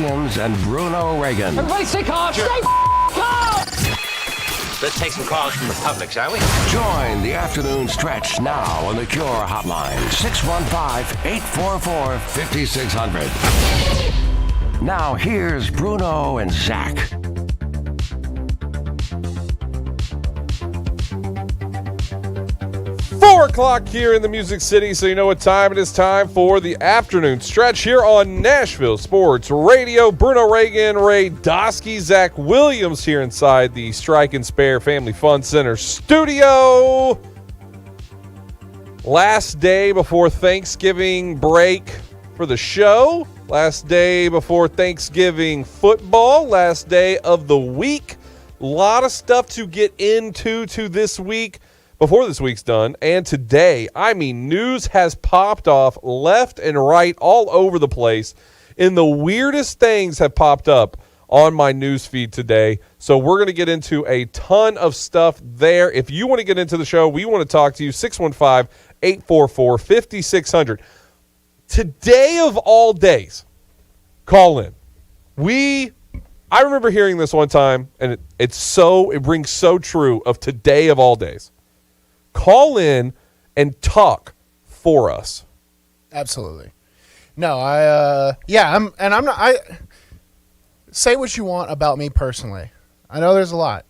Williams and Bruno Reagan. Everybody stay calm. Stay calm. Let's take some calls from the public, shall we? Join the afternoon stretch now on the Cure Hotline, 615-844-5600. Now here's Bruno and Zach. 4 o'clock here in the Music City, so you know what time it is. Time for the afternoon stretch here on Nashville Sports Radio. Bruno Reagan, Ray Dosky, Zach Williams here inside the Strike and Spare Family Fun Center studio. Last day before Thanksgiving break for the show. Last day before Thanksgiving football. Last day of the week. A lot of stuff to get into this week. Before this week's done, and today, I mean, news has popped off left and right all over the place, and the weirdest things have popped up on my news feed today. So we're going to get into a ton of stuff there. If you want to get into the show, we want to talk to you, 615-844-5600. Today of all days, call in. I remember hearing this one time, and it rings so true of today of all days. Call in and talk for us. Absolutely. No, I'm not. Say what you want about me personally. I know there's a lot,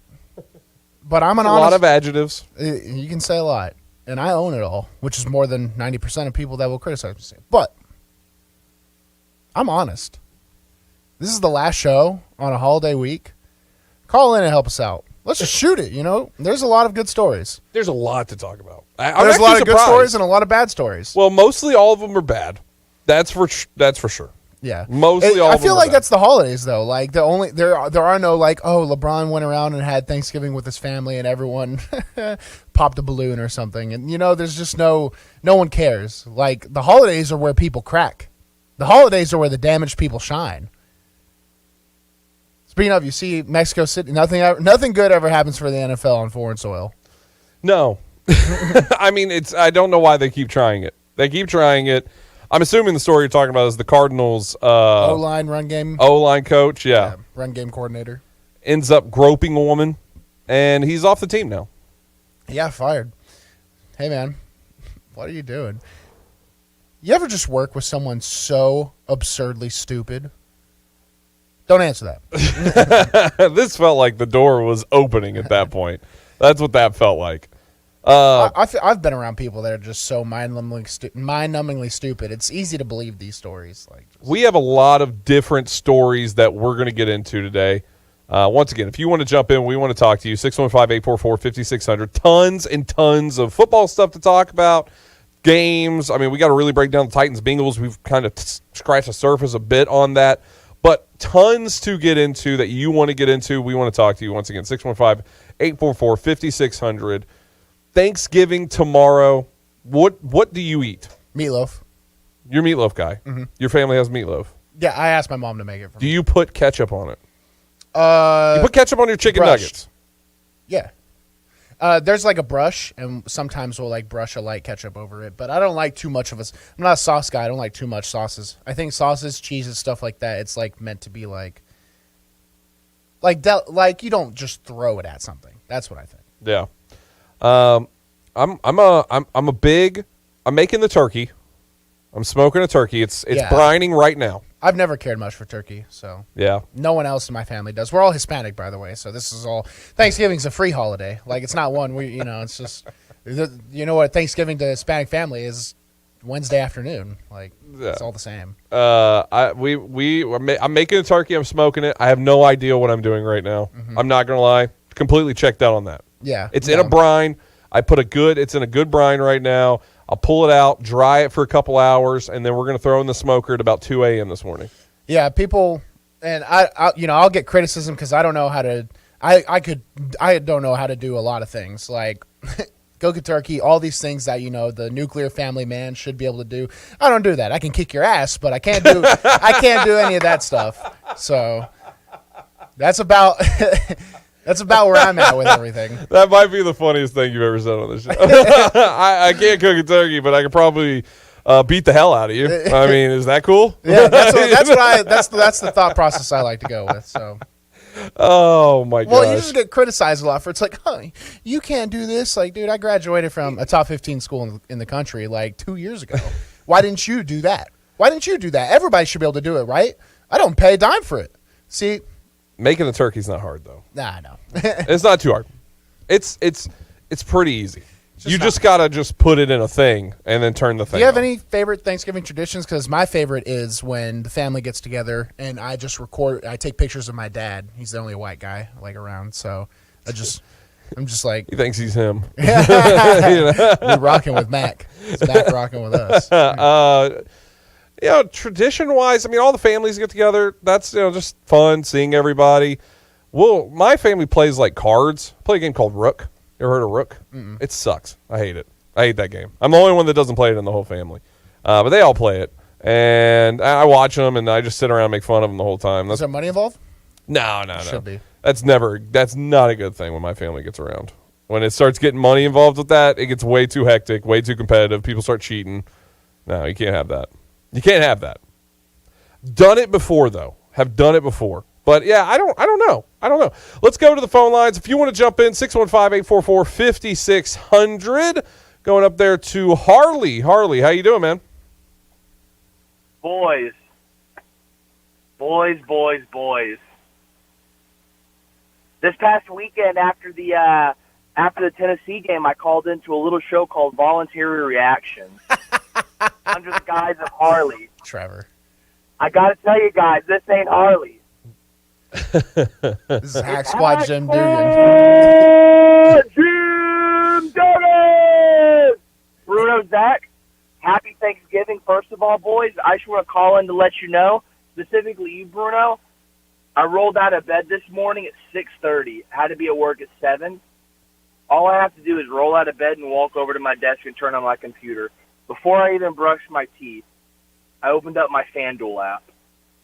but I'm a lot of adjectives. You can say a lot, and I own it all, which is more than 90% of people that will criticize me. But I'm honest. This is the last show on a holiday week. Call in and help us out. Let's just shoot it, you know? There's a lot of good stories. There's a lot to talk about. There's a lot of good stories and a lot of bad stories. Well, mostly all of them are bad. That's for sure. Yeah. Mostly all of them. I feel are like bad. That's the holidays, though. Like, there are no, like, oh, LeBron went around and had Thanksgiving with his family and everyone popped a balloon or something. And, you know, there's just no one cares. Like, the holidays are where people crack. The holidays are where the damaged people shine. Speaking of, you see Mexico City, nothing good ever happens for the NFL on foreign soil. No. I mean, I don't know why they keep trying it. They keep trying it. I'm assuming the story you're talking about is the Cardinals' O-line run game. O-line coach, yeah. Run game coordinator. Ends up groping a woman, and he's off the team now. Yeah, fired. Hey, man, what are you doing? You ever just work with someone so absurdly stupid? Don't answer that. This felt like the door was opening at that point. That's what that felt like. I've been around people that are just so mind-numbingly stupid. It's easy to believe these stories. We have a lot of different stories that we're going to get into today. Once again, if you want to jump in, we want to talk to you, 615-844-5600. Tons and tons of football stuff to talk about, games. I mean, we got to really break down the Titans-Bengals. We've kind of scratched the surface a bit on that. But tons to get into that you want to get into. We want to talk to you once again. 615-844-5600. Thanksgiving tomorrow. What do you eat? Meatloaf. You're a meatloaf guy. Mm-hmm. Your family has meatloaf. Yeah, I asked my mom to make it for me. Do you put ketchup on it? You put ketchup on your chicken nuggets? Yeah. There's like a brush, and sometimes we'll like brush a light ketchup over it. But I don't like too much of I'm not a sauce guy. I don't like too much sauces. I think sauces, cheeses, stuff like that, it's like meant to be like you don't just throw it at something. That's what I think. Yeah. I'm making the turkey. I'm smoking a turkey. It's brining right now. I've never cared much for turkey, so yeah. No one else in my family does. We're all Hispanic, by the way, so this is all Thanksgiving's a free holiday. Like it's not one it's just you know what Thanksgiving to Hispanic family is Wednesday afternoon. Like it's all the same. I'm making a turkey. I'm smoking it. I have no idea what I'm doing right now. Mm-hmm. I'm not gonna lie. Completely checked out on that. Yeah, it's in a brine. It's in a good brine right now. I'll pull it out, dry it for a couple hours, and then we're going to throw in the smoker at about 2 a.m. this morning. Yeah, people, and I'll get criticism because I don't know how to. I don't know how to do a lot of things like cook a turkey, all these things that the nuclear family man should be able to do. I don't do that. I can kick your ass, but I can't do any of that stuff. So that's about. That's about where I'm at with everything. That might be the funniest thing you've ever said on this show. I can't cook a turkey, but I could probably beat the hell out of you. I mean, is that cool? Yeah, that's the thought process I like to go with. So. Oh my god. Well, you just get criticized a lot for it's like, oh, you can't do this. Like, dude, I graduated from a top 15 school in the country like 2 years ago. Why didn't you do that? Why didn't you do that? Everybody should be able to do it, right? I don't pay a dime for it. See, making a turkey's not hard though. Nah, no. It's not too hard. It's pretty easy. You just gotta just put it in a thing and then turn the thing. Do you have on. any favorite Thanksgiving traditions? Because my favorite is when the family gets together and I just record. I take pictures of my dad. He's the only white guy like around, so I'm just like He thinks he's him. we're rocking with Mac. It's Mac rocking with us. Tradition-wise, I mean, all the families get together. That's just fun seeing everybody. Well, my family plays like cards. Play a game called Rook. You ever heard of Rook? Mm-mm. It sucks. I hate it. I hate that game. I'm the only one that doesn't play it in the whole family. But they all play it. And I watch them, and I just sit around and make fun of them the whole time. Is there money involved? No. Should be. That's not a good thing when my family gets around. When it starts getting money involved with that, it gets way too hectic, way too competitive. People start cheating. No, you can't have that. You can't have that. Done it before, though. Have done it before. But, yeah, I don't know. Let's go to the phone lines. If you want to jump in, 615-844-5600. Going up there to Harley. Harley, how you doing, man? Boys. This past weekend after the Tennessee game, I called into a little show called Voluntary Reaction under the guise of Harley. Trevor. I got to tell you guys, this ain't Harley. This is Hack Squad Jim Dugan. Jim Dugan! Bruno, Zach, happy Thanksgiving, first of all, boys. I just want to call in to let you know, specifically you, Bruno, I rolled out of bed this morning at 6:30. I had to be at work at 7. All I have to do is roll out of bed and walk over to my desk and turn on my computer. Before I even brush my teeth, I opened up my FanDuel app,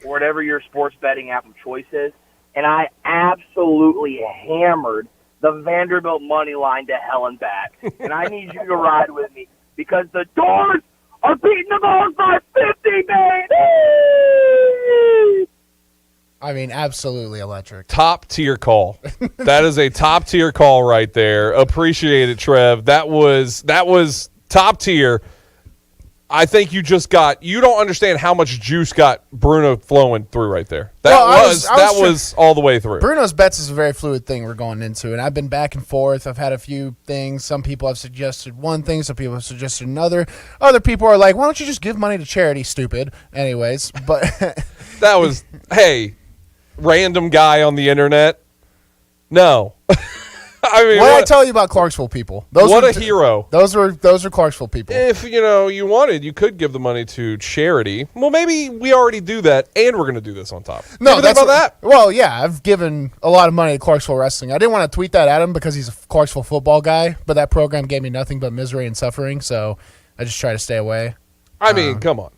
or whatever your sports betting app of choice is, and I absolutely hammered the Vanderbilt money line to hell and back. And I need you to ride with me because the Doors are beating the Bulls by 50, baby! I mean, absolutely electric. Top tier call. That is a top tier call right there. Appreciate it, Trev. That was top tier. I think you don't understand how much juice got Bruno flowing through right there. That was all the way through. Bruno's bets is a very fluid thing we're going into, and I've been back and forth. I've had a few things. Some people have suggested one thing, some people have suggested another. Other people are like, why don't you just give money to charity, stupid? Anyways, but that was, hey, random guy on the internet. No. I mean, what did I tell you about Clarksville people? What a hero. Those are Clarksville people. If you wanted, you could give the money to charity. Well, maybe we already do that, and we're going to do this on top. No, that's about that. Well, yeah, I've given a lot of money to Clarksville Wrestling. I didn't want to tweet that at him because he's a Clarksville football guy, but that program gave me nothing but misery and suffering, so I just try to stay away. I mean, come on.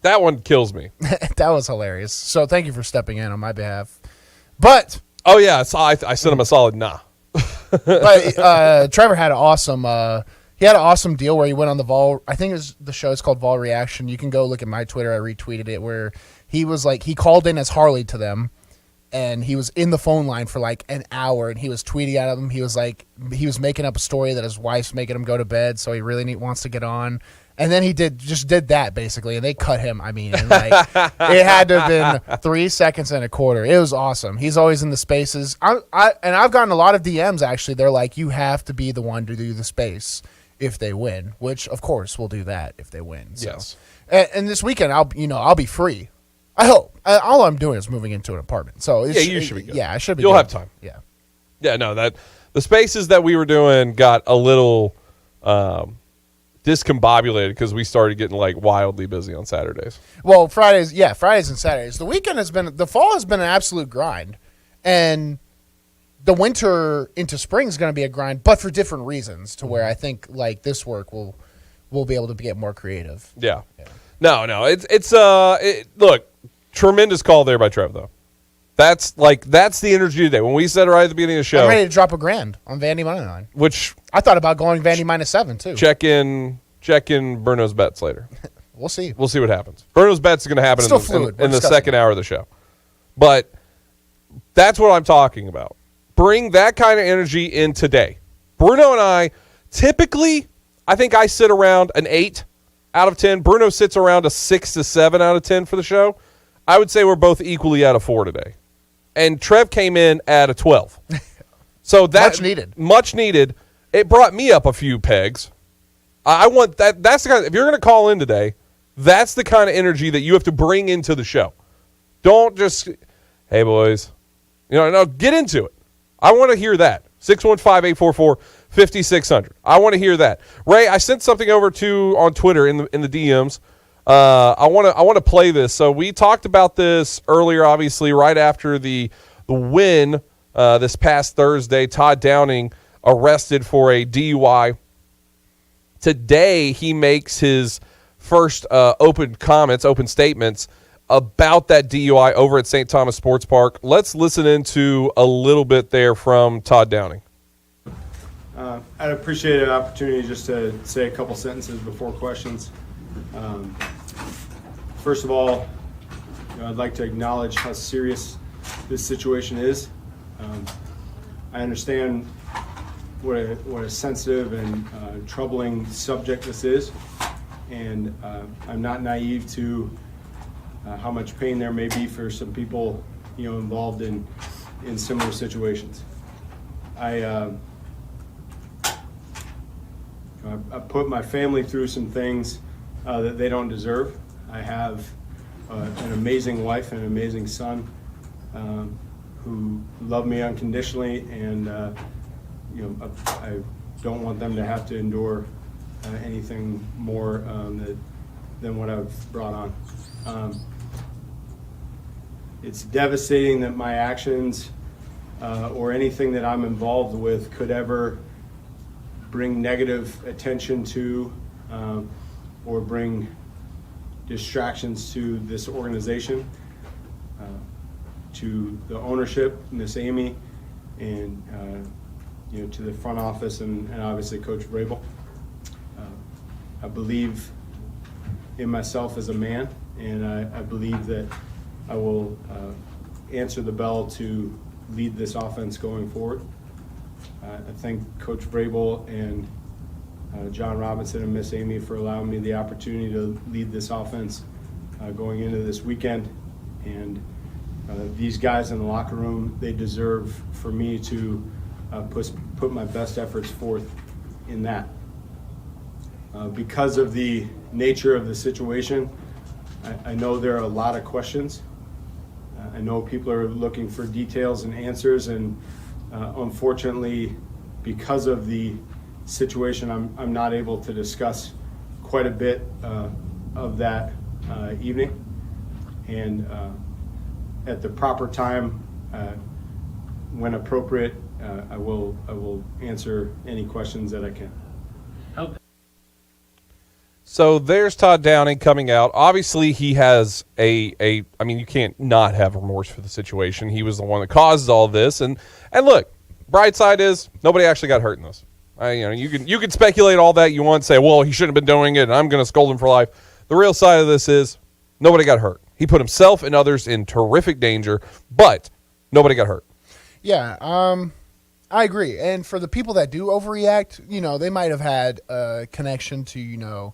That one kills me. That was hilarious. So thank you for stepping in on my behalf. But oh yeah, I sent him a solid nah. But Trevor had an awesome deal where he went on the Vol. I think the show is called Vol Reaction. You can go look at my Twitter. I retweeted it where he was like, he called in as Harley to them, and he was in the phone line for like an hour, and he was tweeting at them. He was like, he was making up a story that his wife's making him go to bed, so he really wants to get on. And then he did that basically, and they cut him. I mean, and like it had to have been 3 seconds and a quarter. It was awesome. He's always in the spaces. I've gotten a lot of DMs actually. They're like, you have to be the one to do the space if they win, which of course we'll do that if they win. So. Yes. And this weekend I'll be free. I hope. All I'm doing is moving into an apartment. So you should be good. Yeah, I should be. You'll good. have time. Yeah. Yeah. No, that the spaces that we were doing got a little. Discombobulated because we started getting like wildly busy on Saturdays. Well, Fridays and Saturdays. The fall has been an absolute grind, and the winter into spring is going to be a grind, but for different reasons. To where I think like this work will be able to get more creative. Yeah. No, it's look, tremendous call there by Trev though. That's the energy today. When we said right at the beginning of the show, I'm ready to drop $1,000 on Vandy money line. Which I thought about going Vandy -7 too. Check in Bruno's bets later. We'll see. We'll see what happens. Bruno's bets is going to happen Still fluid. in the second hour of the show. But that's what I'm talking about. Bring that kind of energy in today. Bruno and I, typically, I think I sit around an 8 out of 10. Bruno sits around a 6 to 7 out of 10 for the show. I would say we're both equally out of 4 today. And Trev came in at a 12. So that Much needed. It brought me up a few pegs. I want that. That's the kind. If you're going to call in today, that's the kind of energy that you have to bring into the show. Don't just, hey boys, no, get into it. I want to hear that. 615-844-5600. I want to hear that. Ray, I sent something over on Twitter in the DMs. I want to play this. So we talked about this earlier, obviously, right after the win this past Thursday. Todd Downing arrested for a DUI. Today he makes his first open statements about that DUI over at St. Thomas Sports Park. Let's listen into a little bit there from Todd Downing. I'd appreciate an opportunity just to say a couple sentences before questions. First of all, I'd like to acknowledge how serious this situation is. I understand what a sensitive and troubling subject this is, and I'm not naive to how much pain there may be for some people, involved in similar situations. I put my family through some things that they don't deserve. I have an amazing wife and an amazing son who love me unconditionally, and I don't want them to have to endure anything more than what I've brought on. It's devastating that my actions or anything that I'm involved with could ever bring negative attention to or bring distractions to this organization, to the ownership, Miss Amy, and to the front office and obviously Coach Vrabel. I believe in myself as a man, and I believe that I will answer the bell to lead this offense going forward. I thank Coach Vrabel and John Robinson and Miss Amy for allowing me the opportunity to lead this offense going into this weekend. And these guys in the locker room, they deserve for me to put my best efforts forth in that. Because of the nature of the situation, I know there are a lot of questions. I know people are looking for details and answers, and unfortunately, because of the situation, I'm not able to discuss quite a bit of that evening. And at the proper time, when appropriate, I will answer any questions that I can. So there's Todd Downing coming out. Obviously, he has I mean, you can't not have remorse for the situation. He was the one that caused all this. And look, bright side is nobody actually got hurt in this. You can speculate all that you want, say, well, he shouldn't have been doing it, and I'm going to scold him for life. The real side of this is nobody got hurt. He put himself and others in terrific danger, but nobody got hurt. Yeah, I agree. And for the people that do overreact, they might have had a connection to,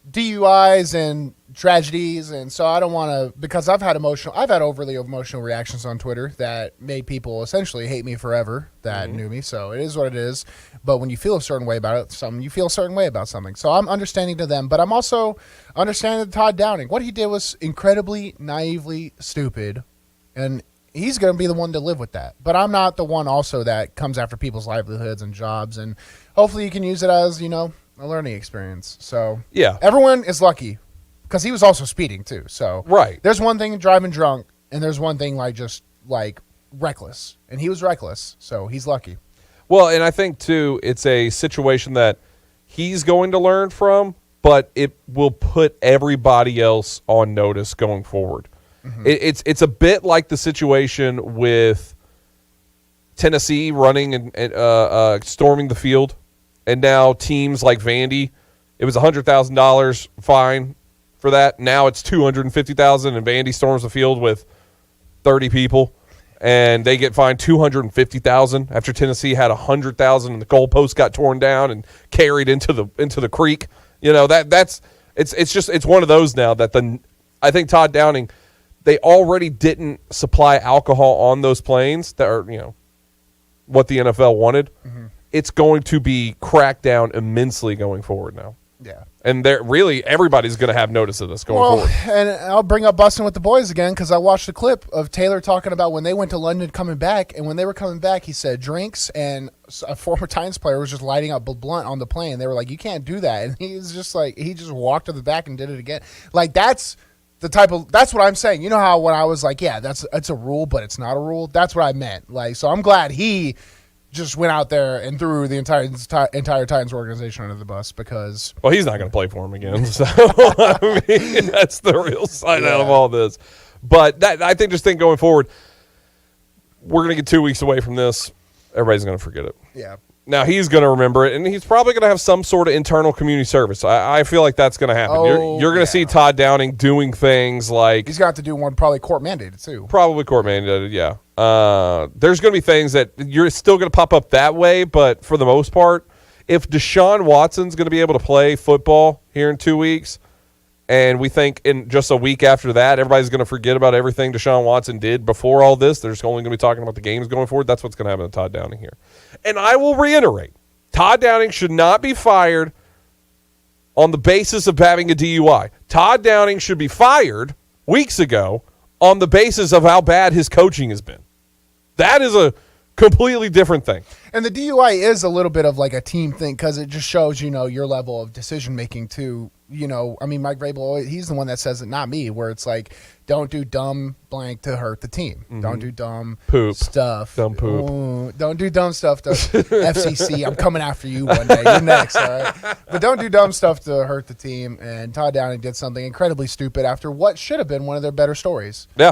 DUIs and tragedies, and so I don't want to, because I've had overly emotional reactions on Twitter that made people essentially hate me forever that knew me. So it is what it is. But when you feel a certain way about it, you feel a certain way about something. So I'm understanding to them, but I'm also understanding to Todd Downing. What he did was incredibly naively stupid, and he's going to be the one to live with that. But I'm not the one also that comes after people's livelihoods and jobs, and hopefully you can use it as, a learning experience. So yeah, everyone is lucky because he was also speeding too. So right, there's one thing driving drunk, and there's one thing just reckless, and he was reckless, so he's lucky. Well, and I think too, it's a situation that he's going to learn from, but it will put everybody else on notice going forward. Mm-hmm. It's a bit like the situation with Tennessee running and storming the field. And now teams like Vandy, it was $100,000 fine. for that. Now it's 250,000, and Vandy storms the field with 30 people, and they get fined 250,000 after Tennessee had 100,000, and the goalpost got torn down and carried into the creek. You know, it's one of those now that I think Todd Downing, they already didn't supply alcohol on those planes that are, you know, what the NFL wanted. Mm-hmm. It's going to be cracked down immensely going forward now. Yeah. And really everybody's going to have notice of this going forward. And I'll bring up Busting with the Boys again because I watched a clip of Taylor talking about when they went to London coming back. And when they were coming back, he said drinks, and a former Titans player was just lighting up a blunt on the plane. They were like, you can't do that. And he was just like, he just walked to the back and did it again. Like, that's what I'm saying. You know how when I was like, yeah, it's a rule, but it's not a rule. That's what I meant. Like, so I'm glad he just went out there and threw the entire Titans organization under the bus because... Well, he's not going to play for him again. So, I mean, that's the real side out of all this. But I think going forward, we're going to get 2 weeks away from this. Everybody's going to forget it. Yeah. Now, he's going to remember it, and he's probably going to have some sort of internal community service. I feel like that's going to happen. You're going to see Todd Downing doing things like... He's got to do one probably court-mandated, too. Probably court-mandated, yeah. There's going to be things that you're still going to pop up that way, but for the most part, if Deshaun Watson's going to be able to play football here in 2 weeks, and we think in just a week after that, everybody's going to forget about everything Deshaun Watson did before all this. They're just only going to be talking about the games going forward. That's what's going to happen to Todd Downing here. And I will reiterate, Todd Downing should not be fired on the basis of having a DUI. Todd Downing should be fired weeks ago on the basis of how bad his coaching has been. That is a completely different thing. And the DUI is a little bit of like a team thing because it just shows, you know, your level of decision making too. You know, I mean, Mike Vrabel, he's the one that says it, not me, where it's like, don't do dumb blank to hurt the team. Mm-hmm. Don't do dumb poop stuff. Dumb poop. Ooh, don't do dumb stuff to FCC. I'm coming after you one day. You're next, all right? But don't do dumb stuff to hurt the team. And Todd Downing did something incredibly stupid after what should have been one of their better stories. Yeah.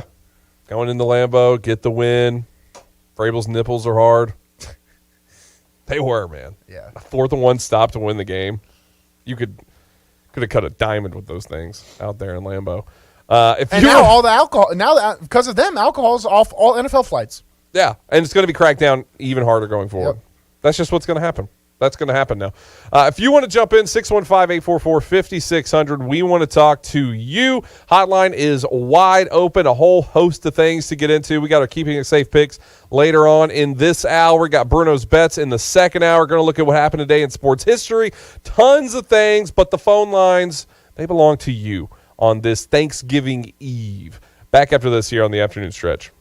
Going into Lambeau, get the win. Vrabel's nipples are hard. They were, man. Yeah. A 4th and 1 stop to win the game. You could have cut a diamond with those things out there in Lambeau. Now all the alcohol, because of them, alcohol's off all NFL flights. Yeah, and it's going to be cracked down even harder going forward. Yep. That's just what's going to happen. That's going to happen now. If you want to jump in, 615-844-5600. We want to talk to you. Hotline is wide open. A whole host of things to get into. We got our Keeping It Safe picks later on in this hour. We got Bruno's bets in the second hour. Going to look at what happened today in sports history. Tons of things, but the phone lines, they belong to you on this Thanksgiving Eve. Back after this here on the afternoon stretch.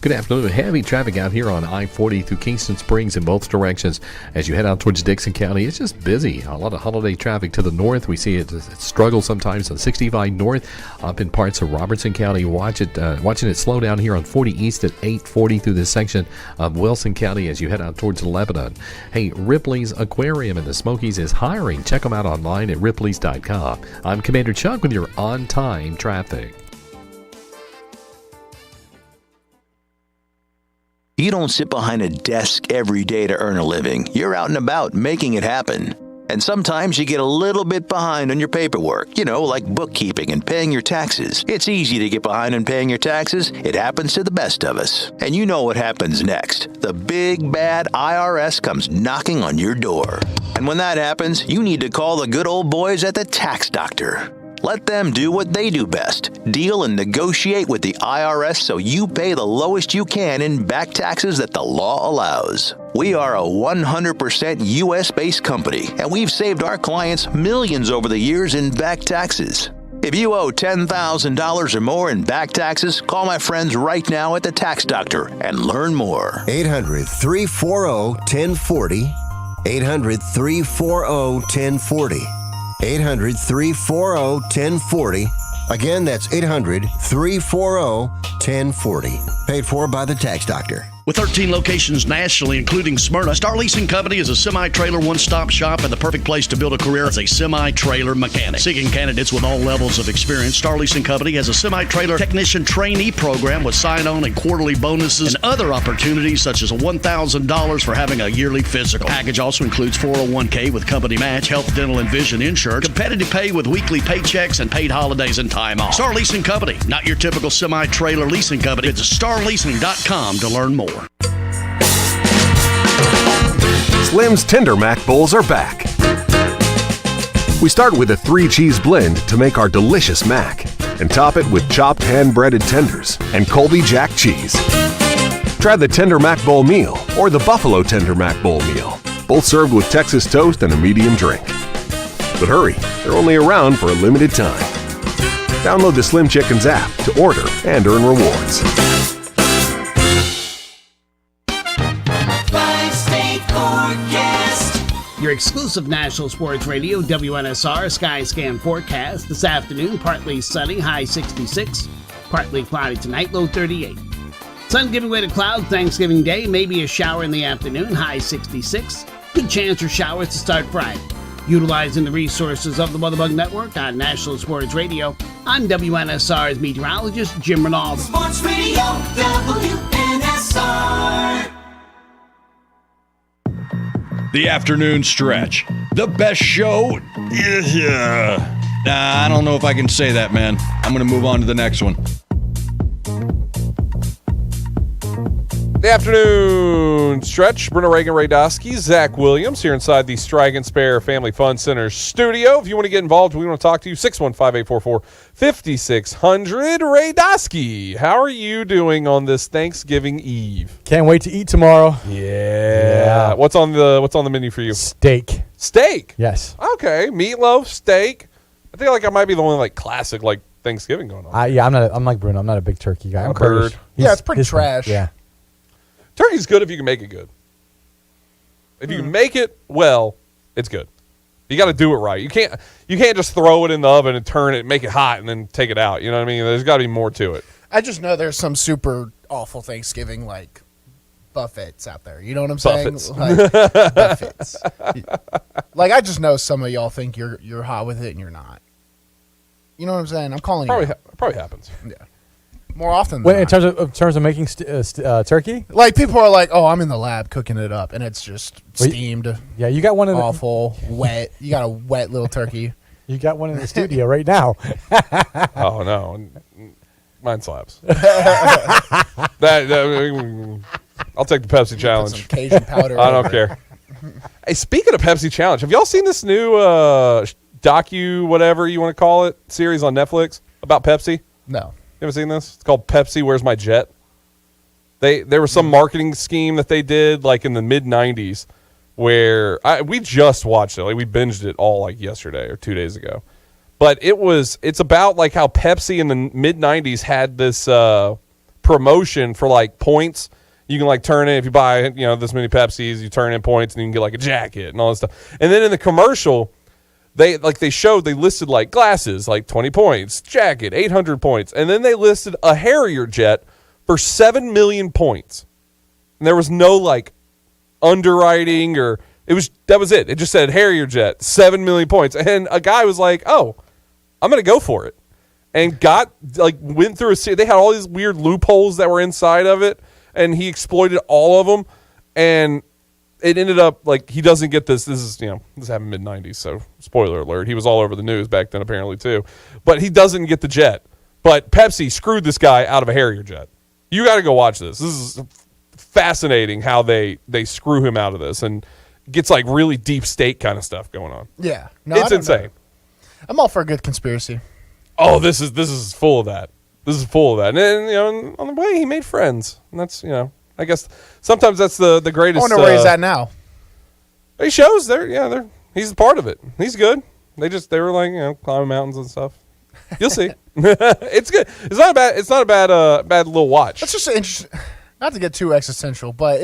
Good afternoon. Heavy traffic out here on I-40 through Kingston Springs in both directions. As you head out towards Dixon County, it's just busy. A lot of holiday traffic to the north. We see it struggle sometimes on 65 north up in parts of Robertson County. Watching it slow down here on 40 east at 840 through this section of Wilson County as you head out towards Lebanon. Hey, Ripley's Aquarium in the Smokies is hiring. Check them out online at ripleys.com. I'm Commander Chuck with your on-time traffic. You don't sit behind a desk every day to earn a living. You're out and about making it happen. And sometimes you get a little bit behind on your paperwork, like bookkeeping and paying your taxes. It's easy to get behind on paying your taxes. It happens to the best of us. And you know what happens next. The big bad IRS comes knocking on your door. And when that happens, you need to call the good old boys at the Tax Doctor. Let them do what they do best. Deal and negotiate with the IRS so you pay the lowest you can in back taxes that the law allows. We are a 100% U.S.-based company, and we've saved our clients millions over the years in back taxes. If you owe $10,000 or more in back taxes, call my friends right now at the Tax Doctor and learn more. 800-340-1040. 800-340-1040. 800-340-1040. Again, that's 800-340-1040. Paid for by the Tax Doctor. With 13 locations nationally, including Smyrna, Star Leasing Company is a semi-trailer one-stop shop and the perfect place to build a career as a semi-trailer mechanic. Seeking candidates with all levels of experience, Star Leasing Company has a semi-trailer technician trainee program with sign-on and quarterly bonuses and other opportunities such as $1,000 for having a yearly physical. The package also includes 401k with company match, health, dental, and vision insurance, competitive pay with weekly paychecks, and paid holidays and time off. Star Leasing Company, not your typical semi-trailer leasing company. Visit starleasing.com to learn more. Slim's Tender Mac Bowls are back. We start with a 3-cheese blend to make our delicious mac and top it with chopped hand-breaded tenders and Colby Jack cheese. Try the Tender Mac Bowl meal or the Buffalo Tender Mac Bowl meal, both served with Texas toast and a medium drink. But hurry, they're only around for a limited time. Download the Slim Chickens app to order and earn rewards. Your exclusive National Sports Radio, WNSR Sky Scan forecast. This afternoon, partly sunny, high 66. Partly cloudy tonight, low 38. Sun giving way to cloud Thanksgiving Day. Maybe a shower in the afternoon, high 66. Good chance for showers to start Friday. Utilizing the resources of the WeatherBug Network on National Sports Radio, I'm WNSR's meteorologist, Jim Ronaldo. Sports Radio, WNSR. The afternoon stretch. The best show? I don't know if I can say that, man. I'm going to move on to the next one. The afternoon stretch. Bruno, Reagan, Ray Dosky, Zach Williams here inside the Strike and Spare Family Fun Center studio. If you want to get involved, we want to talk to you. 615-844-5600. Ray Dosky, how are you doing on this Thanksgiving Eve? Can't wait to eat tomorrow. Yeah. What's on the menu for you? Steak. Steak? Yes. Okay. Meatloaf, steak. I think I might be the only classic Thanksgiving going on. I'm like Bruno. I'm not a big turkey guy. I'm bird. Yeah, it's pretty trash. Yeah. Turkey's good if you can make it good. If you can make it well, it's good. You got to do it right. You can't just throw it in the oven and turn it, make it hot, and then take it out. You know what I mean? There's got to be more to it. I just know there's some super awful Thanksgiving buffets out there. You know what I'm saying? Buffets. I just know some of y'all think you're hot with it and you're not. You know what I'm saying? I'm calling you. Probably happens. Yeah. More often than not. In terms of making turkey? People are like, oh, I'm in the lab cooking it up, and it's just steamed. Yeah, you got one in awful, wet. You got a wet little turkey. You got one in the studio right now. Oh, no. Mine slaps. I'll take the Pepsi challenge. Some Cajun powder. I don't care. Hey, speaking of Pepsi challenge, have y'all seen this new docu, whatever you want to call it, series on Netflix about Pepsi? No. You ever seen this? It's called Pepsi, Where's My Jet? There was some marketing scheme that they did in the mid-'90s where we just watched it. We binged it all yesterday or 2 days ago. But it's about how Pepsi in the mid-'90s had this promotion for points. You can turn in, if you buy this many Pepsis, you turn in points and you can get a jacket and all this stuff. And then in the commercial, they listed glasses 20 points, jacket 800 points, and then they listed a Harrier jet for 7 million points. And there was no underwriting that was it. It just said Harrier jet 7 million points, and a guy was like, "Oh, I'm gonna go for it," and went through they had all these weird loopholes that were inside of it, and he exploited all of them, and it ended up he doesn't get this. This happened mid-'90s, so spoiler alert. He was all over the news back then apparently too. But he doesn't get the jet. But Pepsi screwed this guy out of a Harrier jet. You got to go watch this. This is fascinating how they screw him out of this and gets really deep state kind of stuff going on. Yeah. No, it's insane. I'm all for a good conspiracy. Oh, this is full of that. This is full of that. And then, on the way he made friends. And that's, I guess sometimes that's the greatest. I wonder where he's at now. He shows he's a part of it. He's good. They were climbing mountains and stuff. You'll see. It's good. It's not a bad little watch. That's just interesting. Not to get too existential, but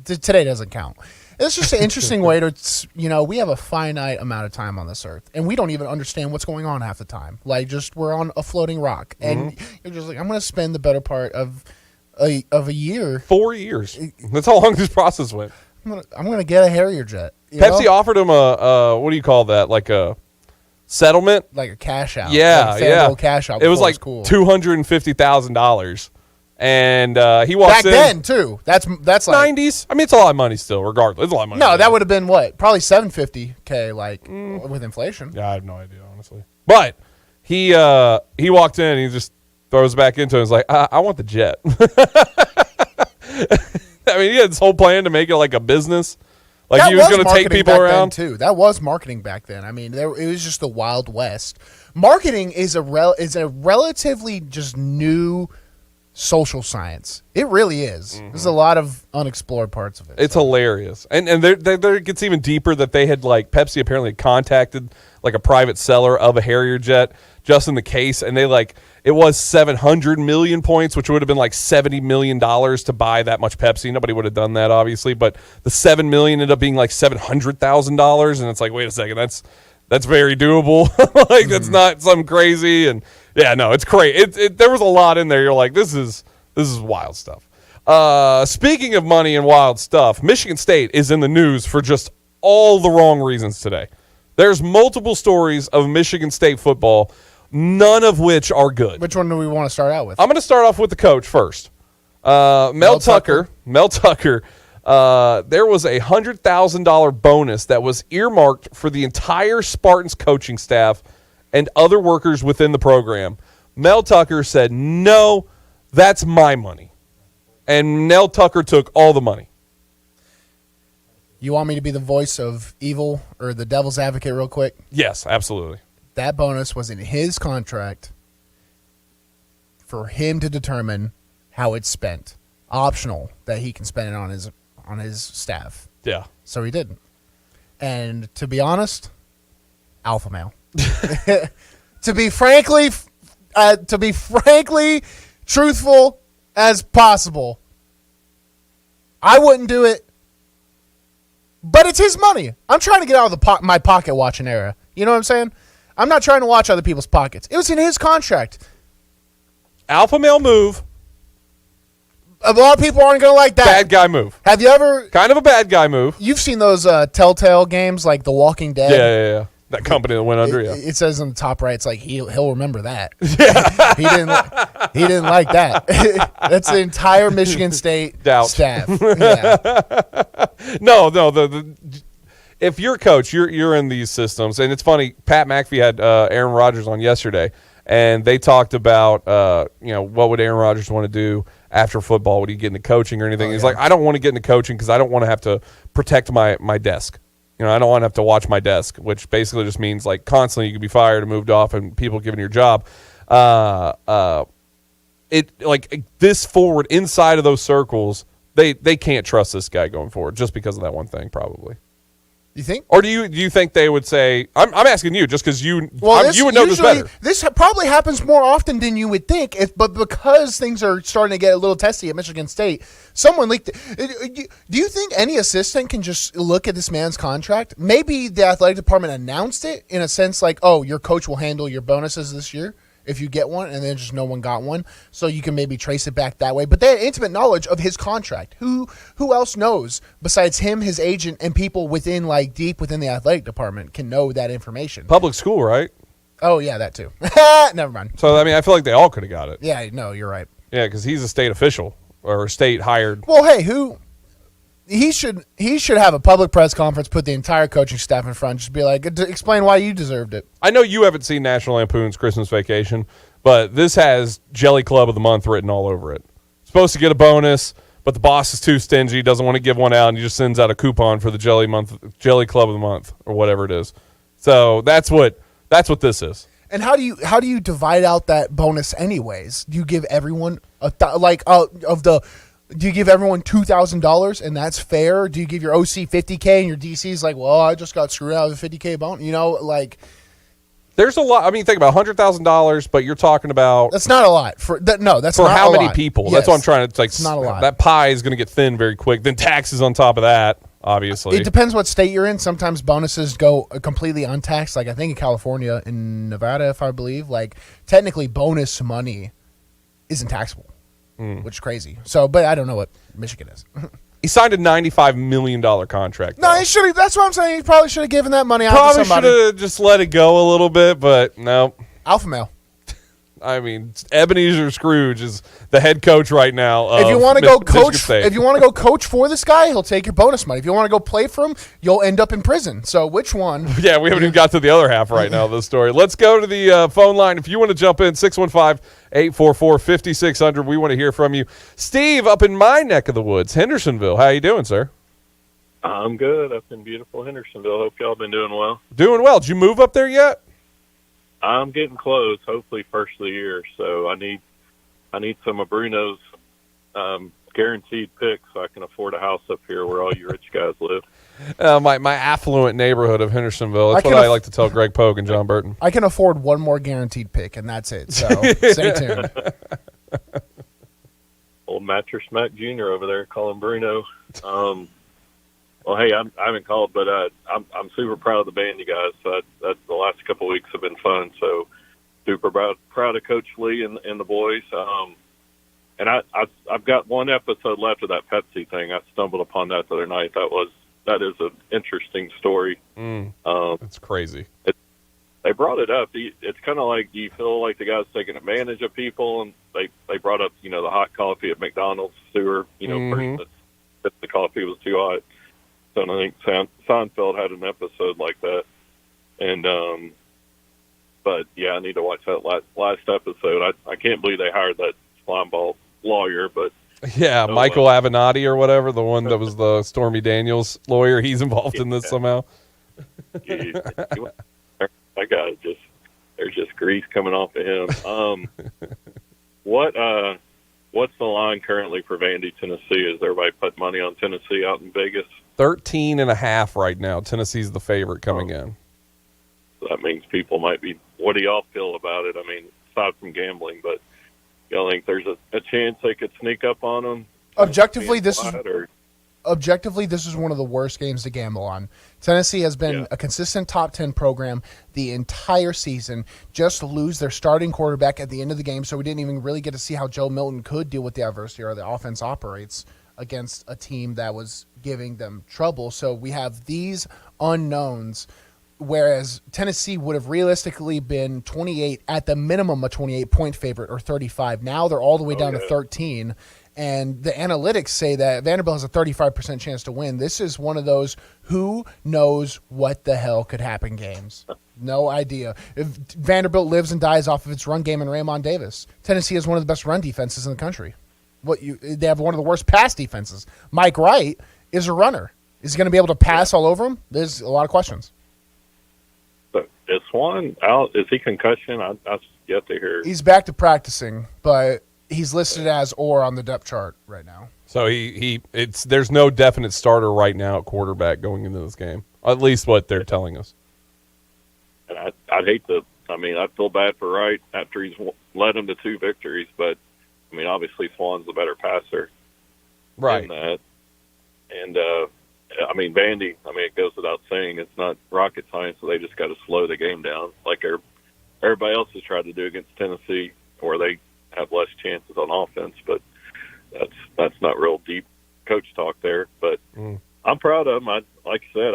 today doesn't count. It's just an interesting way to, we have a finite amount of time on this earth, and we don't even understand what's going on half the time. We're on a floating rock, and you're just I'm going to spend the better part of of a year. 4 years. That's how long this process went. I'm gonna get a Harrier jet. Pepsi offered him a what do you call that? Like a settlement, like a cash out. Yeah, like a cash out. It was like cool. $250,000, and he walks back in. then too. That's like 90s. I mean, it's a lot of money still. Regardless, it's a lot of money. No, that would have been what? Probably $750K, like with inflation. Yeah, I have no idea honestly. But he walked in and he just throws back into it and is like, I want the jet. I mean, he had this whole plan to make it like a business. Like he was going to take people around too. That was marketing back then. I mean, it was just the Wild West. Marketing is a relatively just new social science. It really is. There's a lot of unexplored parts of it. It's hilarious. And there it gets even deeper that they had like Pepsi apparently had contacted like a private seller of a Harrier jet just in the case, and they like it was 700 million points, which would have been like $70 million to buy that much Pepsi. Nobody would have done that, obviously, but the 7 million ended up being like $700,000, and it's like, wait a second, that's very doable. Like that's not something crazy. And yeah, no, it's crazy. There was a lot in there. You're like, this is wild stuff. Speaking of money and wild stuff, Michigan State is in the news for just all the wrong reasons today. There's multiple stories of Michigan State football, none of which are good. Which one do we want to start out with? I'm going to start off with the coach first. Mel Tucker. There was a $100,000 bonus that was earmarked for the entire Spartans coaching staff and other workers within the program. Mel Tucker said, no, that's my money. And Mel Tucker took all the money. You want me to be the voice of evil or the devil's advocate real quick? Yes, absolutely. That bonus was in his contract for him to determine how it's spent. Optional that he can spend it on his staff. Yeah. So he didn't. And to be honest, alpha male. To be frankly truthful as possible, I wouldn't do it. But it's his money. I'm trying to get out of my pocket watching era. You know what I'm saying? I'm not trying to watch other people's pockets. It was in his contract. Alpha male move. A lot of people aren't going to like that. Bad guy move. Have you ever... Kind of a bad guy move. You've seen those Telltale games like The Walking Dead? Yeah. That company that went under, It says on the top right, it's like he'll remember that. Yeah. he didn't like that. That's the entire Michigan State staff. Yeah. No. If you're a coach, you're in these systems, and it's funny. Pat McAfee had Aaron Rodgers on yesterday, and they talked about what would Aaron Rodgers want to do after football? Would he get into coaching or anything? He's like, I don't want to get into coaching because I don't want to have to protect my desk. I don't want to have to watch my desk, which basically just means like constantly you could be fired and moved off and people giving your job. This forward inside of those circles, they can't trust this guy going forward just because of that one thing, probably. You think? Or do you think they would say? I'm asking you just because you would know this better. This probably happens more often than you would think, but because things are starting to get a little testy at Michigan State, someone leaked it. Do you think any assistant can just look at this man's contract? Maybe the athletic department announced it in a sense like, oh, your coach will handle your bonuses this year if you get one, and then just no one got one, so you can maybe trace it back that way. But they had intimate knowledge of his contract. Who else knows besides him, his agent, and people within deep within the athletic department can know that information? Public school, right? Oh yeah, that too. Never mind. So I feel like they all could have got it. Yeah, no, you're right. Yeah, because he's a state official or a state hired. Well, hey, he should have a public press conference, put the entire coaching staff in front, just be like, explain why you deserved it. I know you haven't seen National Lampoon's Christmas Vacation, but this has Jelly Club of the Month written all over it. Supposed to get a bonus, but the boss is too stingy, doesn't want to give one out, and he just sends out a coupon for the Jelly Club of the Month or whatever it is. So that's what this is. And how do you divide out that bonus anyways? Do you give everyone do you give everyone $2,000 and that's fair? Do you give your OC $50K and your DC's like, well, I just got screwed out of a $50K bonus? There's a lot. Think about $100,000, but you're talking about that's not a lot for that. No, that's for not how a many lot. people? Yes. That's what I'm trying to It's not a lot. That pie is going to get thin very quick. Then taxes on top of that, obviously. It depends what state you're in. Sometimes bonuses go completely untaxed. Like I think in California, in Nevada, if I believe, technically bonus money isn't taxable. which is crazy. So, but I don't know what Michigan is. He signed a $95 million contract. No, he should. That's what I'm saying. He probably should have given that money out to Probably somebody. should have just let it go a little bit, but no. Alpha male. I mean, Ebenezer Scrooge is the head coach right now. If you want to go coach, State. if you want to go coach for this guy, he'll take your bonus money. If you want to go play for him, you'll end up in prison. So which one? Yeah, we haven't even got to the other half right now of the story. Let's go to the phone line. If you want to jump in, 615-844-5600. We want to hear from you. Steve, up in my neck of the woods, Hendersonville. How you doing, sir? I'm good. Up in beautiful Hendersonville. Hope y'all been doing well. Doing well. Did you move up there yet? I'm getting close. Hopefully, first of the year. So I need some of Bruno's guaranteed picks so I can afford a house up here where all you rich guys live. My affluent neighborhood of Hendersonville. That's what I like to tell Greg Pogue and John Burton. I can afford one more guaranteed pick, and that's it. So stay tuned. Old Mattress Mac Jr. over there calling Bruno. Well, hey, I haven't called, but I'm super proud of the band, you guys. The last couple of weeks have been fun, so super proud of Coach Lee and the boys. And I've got one episode left of that Pepsi thing. I stumbled upon that the other night. That is an interesting story. It's crazy. They brought it up. It's kind of like, do you feel like the guy's taking advantage of people? And they brought up, the hot coffee at McDonald's sewer, person that the coffee was too hot. So I think Seinfeld had an episode like that. And, but yeah, I need to watch that last episode. I can't believe they hired that slime ball lawyer, but. Yeah, Michael Avenatti or whatever, the one that was the Stormy Daniels lawyer. He's involved in this somehow. That guy there's just grease coming off of him. What's the line currently for Vandy, Tennessee? Is everybody put money on Tennessee out in Vegas? 13.5 right now. Tennessee's the favorite coming in. So that means people might be. What do y'all feel about it? I mean, aside from gambling, but y'all think there's a chance they could sneak up on them? Objectively, this is one of the worst games to gamble on. Tennessee has been a consistent top 10 program the entire season. Just lose their starting quarterback at the end of the game, so we didn't even really get to see how Joe Milton could deal with the adversity or the offense operates against a team that was giving them trouble. So we have these unknowns, whereas Tennessee would have realistically been 28, at the minimum a 28-point favorite, or 35. Now they're all the way down to 13. And the analytics say that Vanderbilt has a 35% chance to win. This is one of those who knows what the hell could happen games. No idea. If Vanderbilt lives and dies off of its run game and Raymond Davis. Tennessee has one of the best run defenses in the country. They have one of the worst pass defenses. Mike Wright is a runner. Is he going to be able to pass all over him? There's a lot of questions. But is Swan out? Is he concussion? I yet to hear. He's back to practicing, but he's listed as or on the depth chart right now. So there's no definite starter right now at quarterback going into this game. At least what they're telling us. And I'd hate to. I mean, I feel bad for Wright after he's led them to 2 victories, but I mean, obviously Swan's the better passer, right? In that. And I mean, Vandy. I mean, it goes without saying it's not rocket science, so they just got to slow the game down, like everybody else has tried to do against Tennessee, where they have less chances on offense. But that's not real deep coach talk there. But I'm proud of them. Like I said,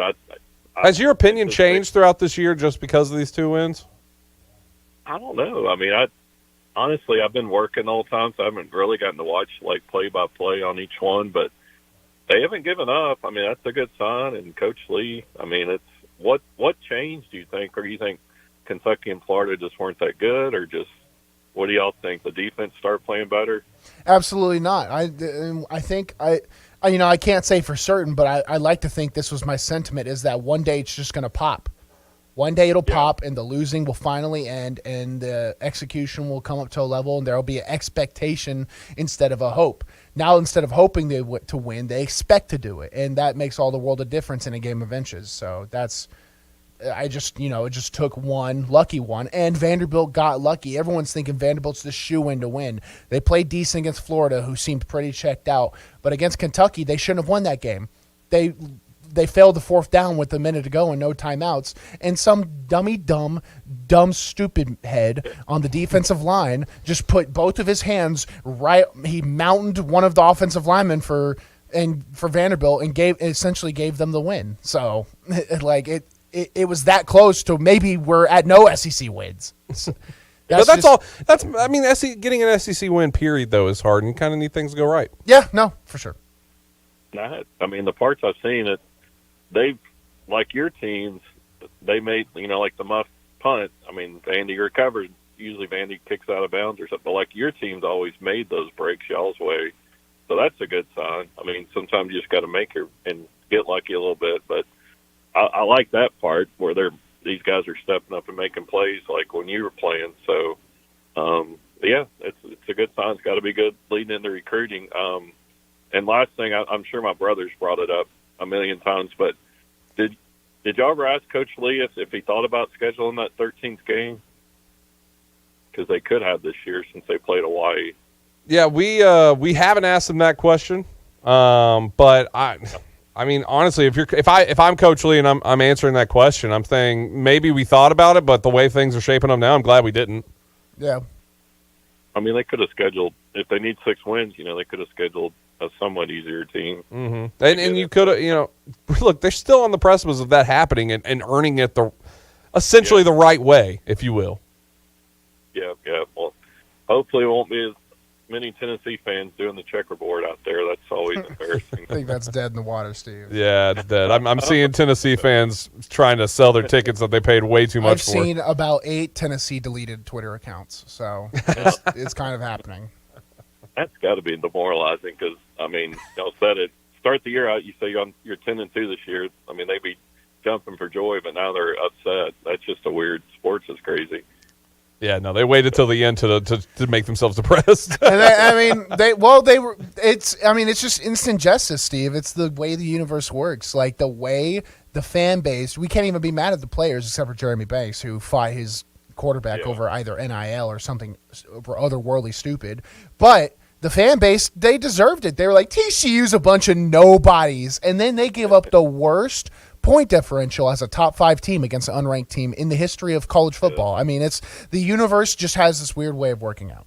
has your opinion changed throughout this year just because of these 2 wins? I don't know. I mean, honestly, I've been working the whole time, so I haven't really gotten to watch like play-by-play on each one. But they haven't given up. I mean, that's a good sign. And Coach Lee, I mean, it's what changed, do you think? Or do you think Kentucky and Florida just weren't that good, or just what do y'all think? The defense start playing better? Absolutely not. I think I can't say for certain, but I like to think this was my sentiment, is that one day it's just going to pop. One day it'll pop, and the losing will finally end, and the execution will come up to a level, and there will be an expectation instead of a hope. Now, instead of hoping to win, they expect to do it, and that makes all the world of difference in a game of inches. So it just took one lucky one, and Vanderbilt got lucky. Everyone's thinking Vanderbilt's the shoe-in to win. They played decent against Florida, who seemed pretty checked out, but against Kentucky, they shouldn't have won that game. they failed the fourth down with a minute to go and no timeouts, and some dumb stupid head on the defensive line just put both of his hands right. He mounted one of the offensive linemen for Vanderbilt and essentially gave them the win. So like it was that close to maybe we're at no SEC wins. That's all. Getting an SEC win, period, though, is hard, and you kind of need things to go right. Yeah, no, for sure. I mean, the parts I've seen, they've, like your teams, they made, like the muff punt. I mean, Vandy recovered. Usually Vandy kicks out of bounds or something. But like your team's always made those breaks y'all's way. So that's a good sign. I mean, sometimes you just got to make it and get lucky a little bit. But I like that part where these guys are stepping up and making plays like when you were playing. So, yeah, it's a good sign. It's got to be good leading into recruiting. And last thing, I'm sure my brothers brought it up a million times, but did y'all ever ask Coach Lee if he thought about scheduling that 13th game? Because they could have this year since they played Hawaii. Yeah, we haven't asked him that question, but I mean, honestly, if I'm Coach Lee and I'm answering that question, I'm saying maybe we thought about it, but the way things are shaping up now, I'm glad we didn't. Yeah. I mean, they could have scheduled, if they need 6 wins, they could have scheduled a somewhat easier team. Mm-hmm. And you could have, look, they're still on the precipice of that happening and earning it essentially the right way, if you will. Yeah. Well, hopefully it won't be as many Tennessee fans doing the checkerboard out there. That's always embarrassing. I think that's dead in the water, Steve. Yeah, it's dead. I'm seeing Tennessee fans trying to sell their tickets that they paid way too much for. I've seen about 8 Tennessee deleted Twitter accounts, so it's kind of happening. That's got to be demoralizing because, I mean, y'all said it. Start the year out, you say you're 10-2 this year. I mean, they'd be jumping for joy, but now they're upset. That's just a weird. Sports is crazy. Yeah, no, they waited till the end to make themselves depressed. And it's just instant justice, Steve. It's the way the universe works. Like the way the fan base, we can't even be mad at the players except for Jeremy Banks, who fought his quarterback over either NIL or something otherworldly stupid. But the fan base, they deserved it. They were like, TCU's a bunch of nobodies. And then they gave up the worst point differential as a top 5 team against an unranked team in the history of college football. I mean, it's the universe just has this weird way of working out.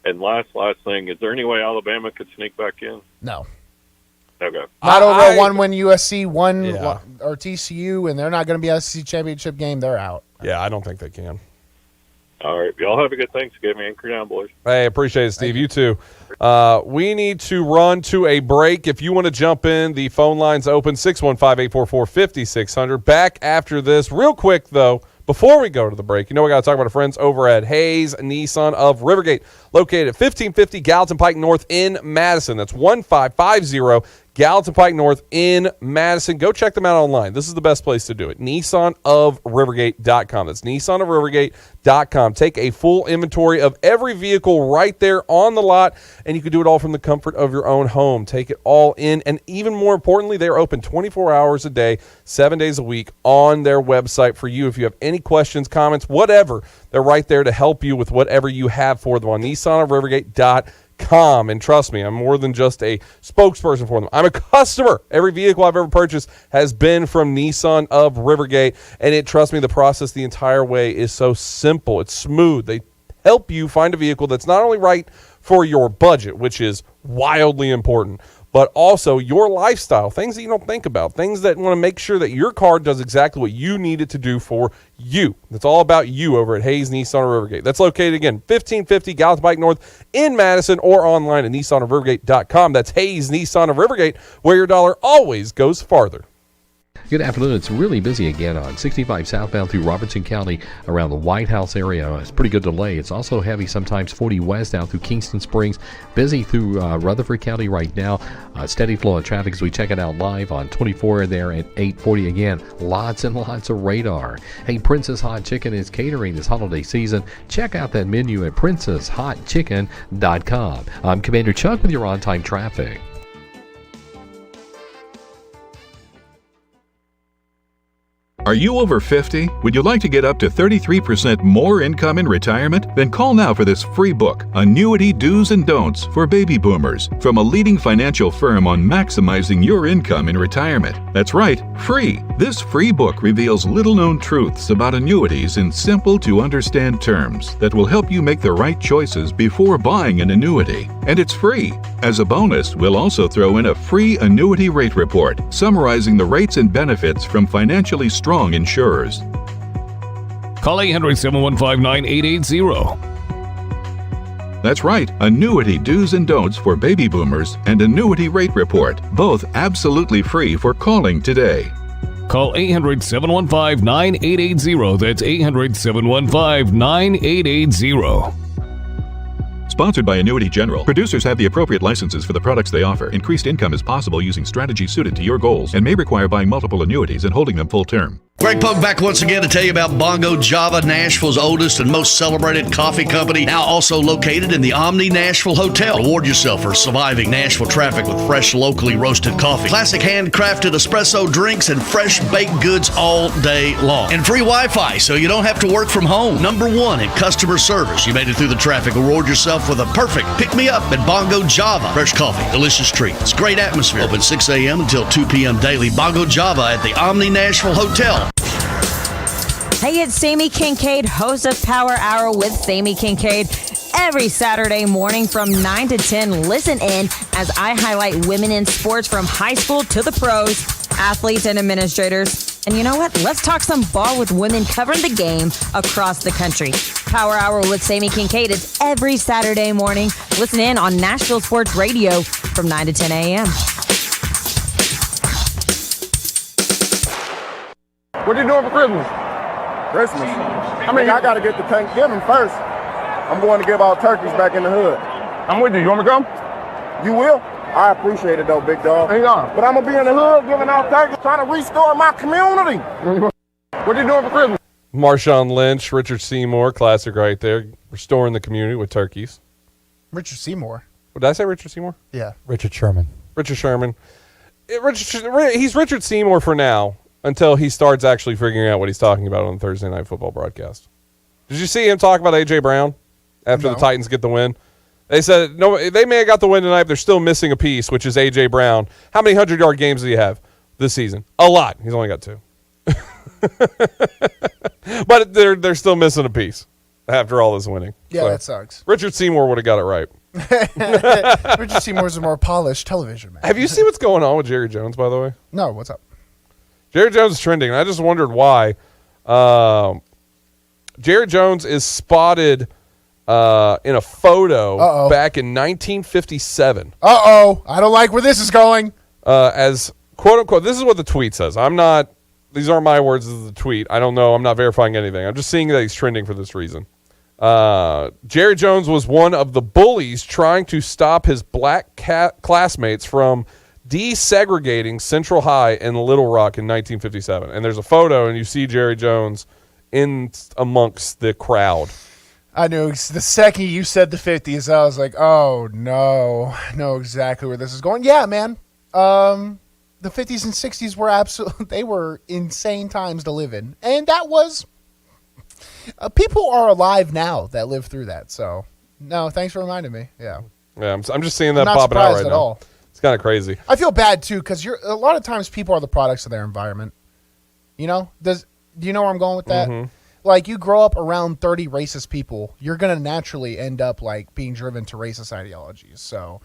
And last thing, is there any way Alabama could sneak back in? No. Okay. Not over a 1-win USC, or TCU, and they're not going to be a SEC championship game. They're out. Yeah, I don't think they can. All right. Y'all have a good Thanksgiving. Anchor down, boys. Hey, appreciate it, Steve. You too. We need to run to a break. If you want to jump in, the phone line's open, 615-844-5600. Back after this. Real quick, though, before we go to the break, we got to talk about our friends over at Hayes Nissan of Rivergate, located at 1550 Gallatin Pike North in Madison. That's 1550 Gallatin Pike North in Madison. Go check them out online. This is the best place to do it. NissanofRivergate.com. That's NissanofRivergate.com. Take a full inventory of every vehicle right there on the lot, and you can do it all from the comfort of your own home. Take it all in, and even more importantly, they're open 24 hours a day, 7 days a week on their website for you. If you have any questions, comments, whatever, they're right there to help you with whatever you have for them on NissanofRivergate.com. And trust me, I'm more than just a spokesperson for them. I'm a customer. Every vehicle I've ever purchased has been from Nissan of Rivergate, and trust me, the process the entire way is so simple. It's smooth. They help you find a vehicle that's not only right for your budget, which is wildly important, but also your lifestyle, things that you don't think about, things that want to make sure that your car does exactly what you need it to do for you. It's all about you over at Hayes Nissan of Rivergate. That's located, again, 1550 Gallatin Pike North in Madison, or online at NissanofRivergate.com. That's Hayes Nissan of Rivergate, where your dollar always goes farther. Good afternoon. It's really busy again on 65 southbound through Robertson County around the White House area. It's pretty good delay. It's also heavy sometimes 40 west out through Kingston Springs. Busy through Rutherford County right now. Steady flow of traffic as we check it out live on 24 there at 840 again. Lots and lots of radar. Hey, Princess Hot Chicken is catering this holiday season. Check out that menu at princesshotchicken.com. I'm Commander Chuck with your on-time traffic. Are you over 50? Would you like to get up to 33% more income in retirement? Then call now for this free book, Annuity Do's and Don'ts for Baby Boomers, from a leading financial firm on maximizing your income in retirement. That's right, free. This free book reveals little-known truths about annuities in simple-to-understand terms that will help you make the right choices before buying an annuity. And it's free. As a bonus, we'll also throw in a free annuity rate report summarizing the rates and benefits from financially strong insurers. Call 800-715-9880. That's right, Annuity Do's and Don'ts for Baby Boomers and Annuity Rate Report, both absolutely free for calling today. Call 800-715-9880. That's 800-715-9880. Sponsored by Annuity General. Producers have the appropriate licenses for the products they offer. Increased income is possible using strategies suited to your goals and may require buying multiple annuities and holding them full term. Greg Pogue back once again to tell you about Bongo Java, Nashville's oldest and most celebrated coffee company, now also located in the Omni Nashville Hotel. Reward yourself for surviving Nashville traffic with fresh, locally roasted coffee, classic handcrafted espresso drinks, and fresh baked goods all day long. And free Wi-Fi, so you don't have to work from home. Number one in customer service. You made it through the traffic. Reward yourself with a perfect pick-me-up at Bongo Java. Fresh coffee, delicious treats, great atmosphere. Open 6 a.m. until 2 p.m. daily. Bongo Java at the Omni Nashville Hotel. Hey, it's Sammy Kincaid, host of Power Hour with Sammy Kincaid. Every Saturday morning from 9 to 10, listen in as I highlight women in sports from high school to the pros, athletes and administrators. And you know what? Let's talk some ball with women covering the game across the country. Power Hour with Sammy Kincaid is every Saturday morning. Listen in on Nashville Sports Radio from 9 to 10 a.m. What are you doing for Christmas? Christmas? I mean, I got to get to Thanksgiving first. I'm going to give out turkeys back in the hood. I'm with you. You want me to come? You will? I appreciate it, though, big dog. Hang on. But I'm going to be in the hood giving out turkeys, trying to restore my community. What are you doing for Christmas? Marshawn Lynch, Richard Seymour, classic right there. Restoring the community with turkeys. Richard Seymour. Did I say Richard Seymour? Yeah. Richard Sherman. Richard Sherman. He's Richard Seymour for now, until he starts actually figuring out what he's talking about on the Thursday Night Football broadcast. Did you see him talk about A.J. Brown after the Titans get the win? They said, no, they may have got the win tonight, but they're still missing a piece, which is A.J. Brown. How many 100-yard games do you have this season? A lot. He's only got 2. But they're still missing a piece after all this winning. Yeah, So, that sucks. Richard Seymour would have got it right. Richard Seymour's a more polished television man. Have you seen what's going on with Jerry Jones, by the way? No, what's up? Jerry Jones is trending, and I just wondered why. Jerry Jones is spotted in a photo back in 1957. Uh-oh. I don't like where this is going. As, quote-unquote, this is what the tweet says. These aren't my words, this is the tweet. I don't know. I'm not verifying anything. I'm just seeing that he's trending for this reason. Jerry Jones was one of the bullies trying to stop his black classmates from desegregating Central High in Little Rock in 1957. And there's a photo, and you see Jerry Jones in amongst the crowd. I knew the second you said the 50s, I was like, oh, no. I know exactly where this is going. Yeah, man. The 50s and 60s were they were insane times to live in. And that was, people are alive now that lived through that. So, no, thanks for reminding me. Yeah. Yeah, I'm just seeing that popping out right now. All. It's kind of crazy. I feel bad, too, because a lot of times people are the products of their environment. You know? Do you know where I'm going with that? Mm-hmm. Like, you grow up around 30 racist people, you're going to naturally end up, like, being driven to racist ideologies. So,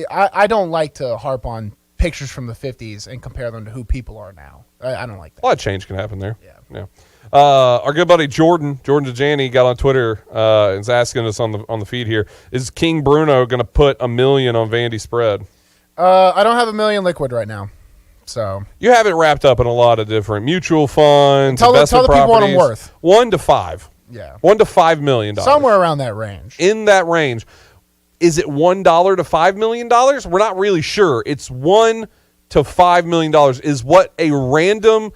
I don't like to harp on pictures from the 50s and compare them to who people are now. I don't like that. A lot of change can happen there. Yeah. Our good buddy Jordan Dejani got on Twitter and is asking us on the feed here, is King Bruno going to put $1 million on Vandy spread? I don't have $1 million liquid right now. So you have it wrapped up in a lot of different mutual funds, tell the investment people what properties. I'm worth. 1 to 5. Yeah. $1 to $5 million. Somewhere around that range. In that range. Is it $1 to $5 million? We're not really sure. It's $1 to $5 million is what a random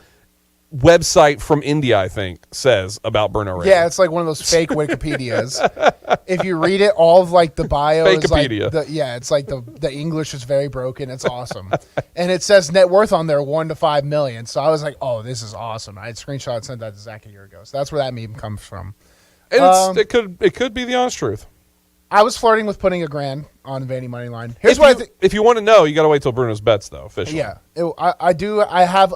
website from India, I think, says about Bruno Reagan. Yeah, it's like one of those fake Wikipedias. If you read it, all of like the bio is like it's like the English is very broken. It's awesome. And it says net worth on there $1 to $5 million. So I was like, oh, this is awesome. I had screenshot and sent that to Zach a year ago. So that's where that meme comes from. And it could be the honest truth. I was flirting with putting $1,000 on Vandy money line. Here's what I think. If you want to know, you got to wait till Bruno's bets, though. Officially. Yeah, I do. I have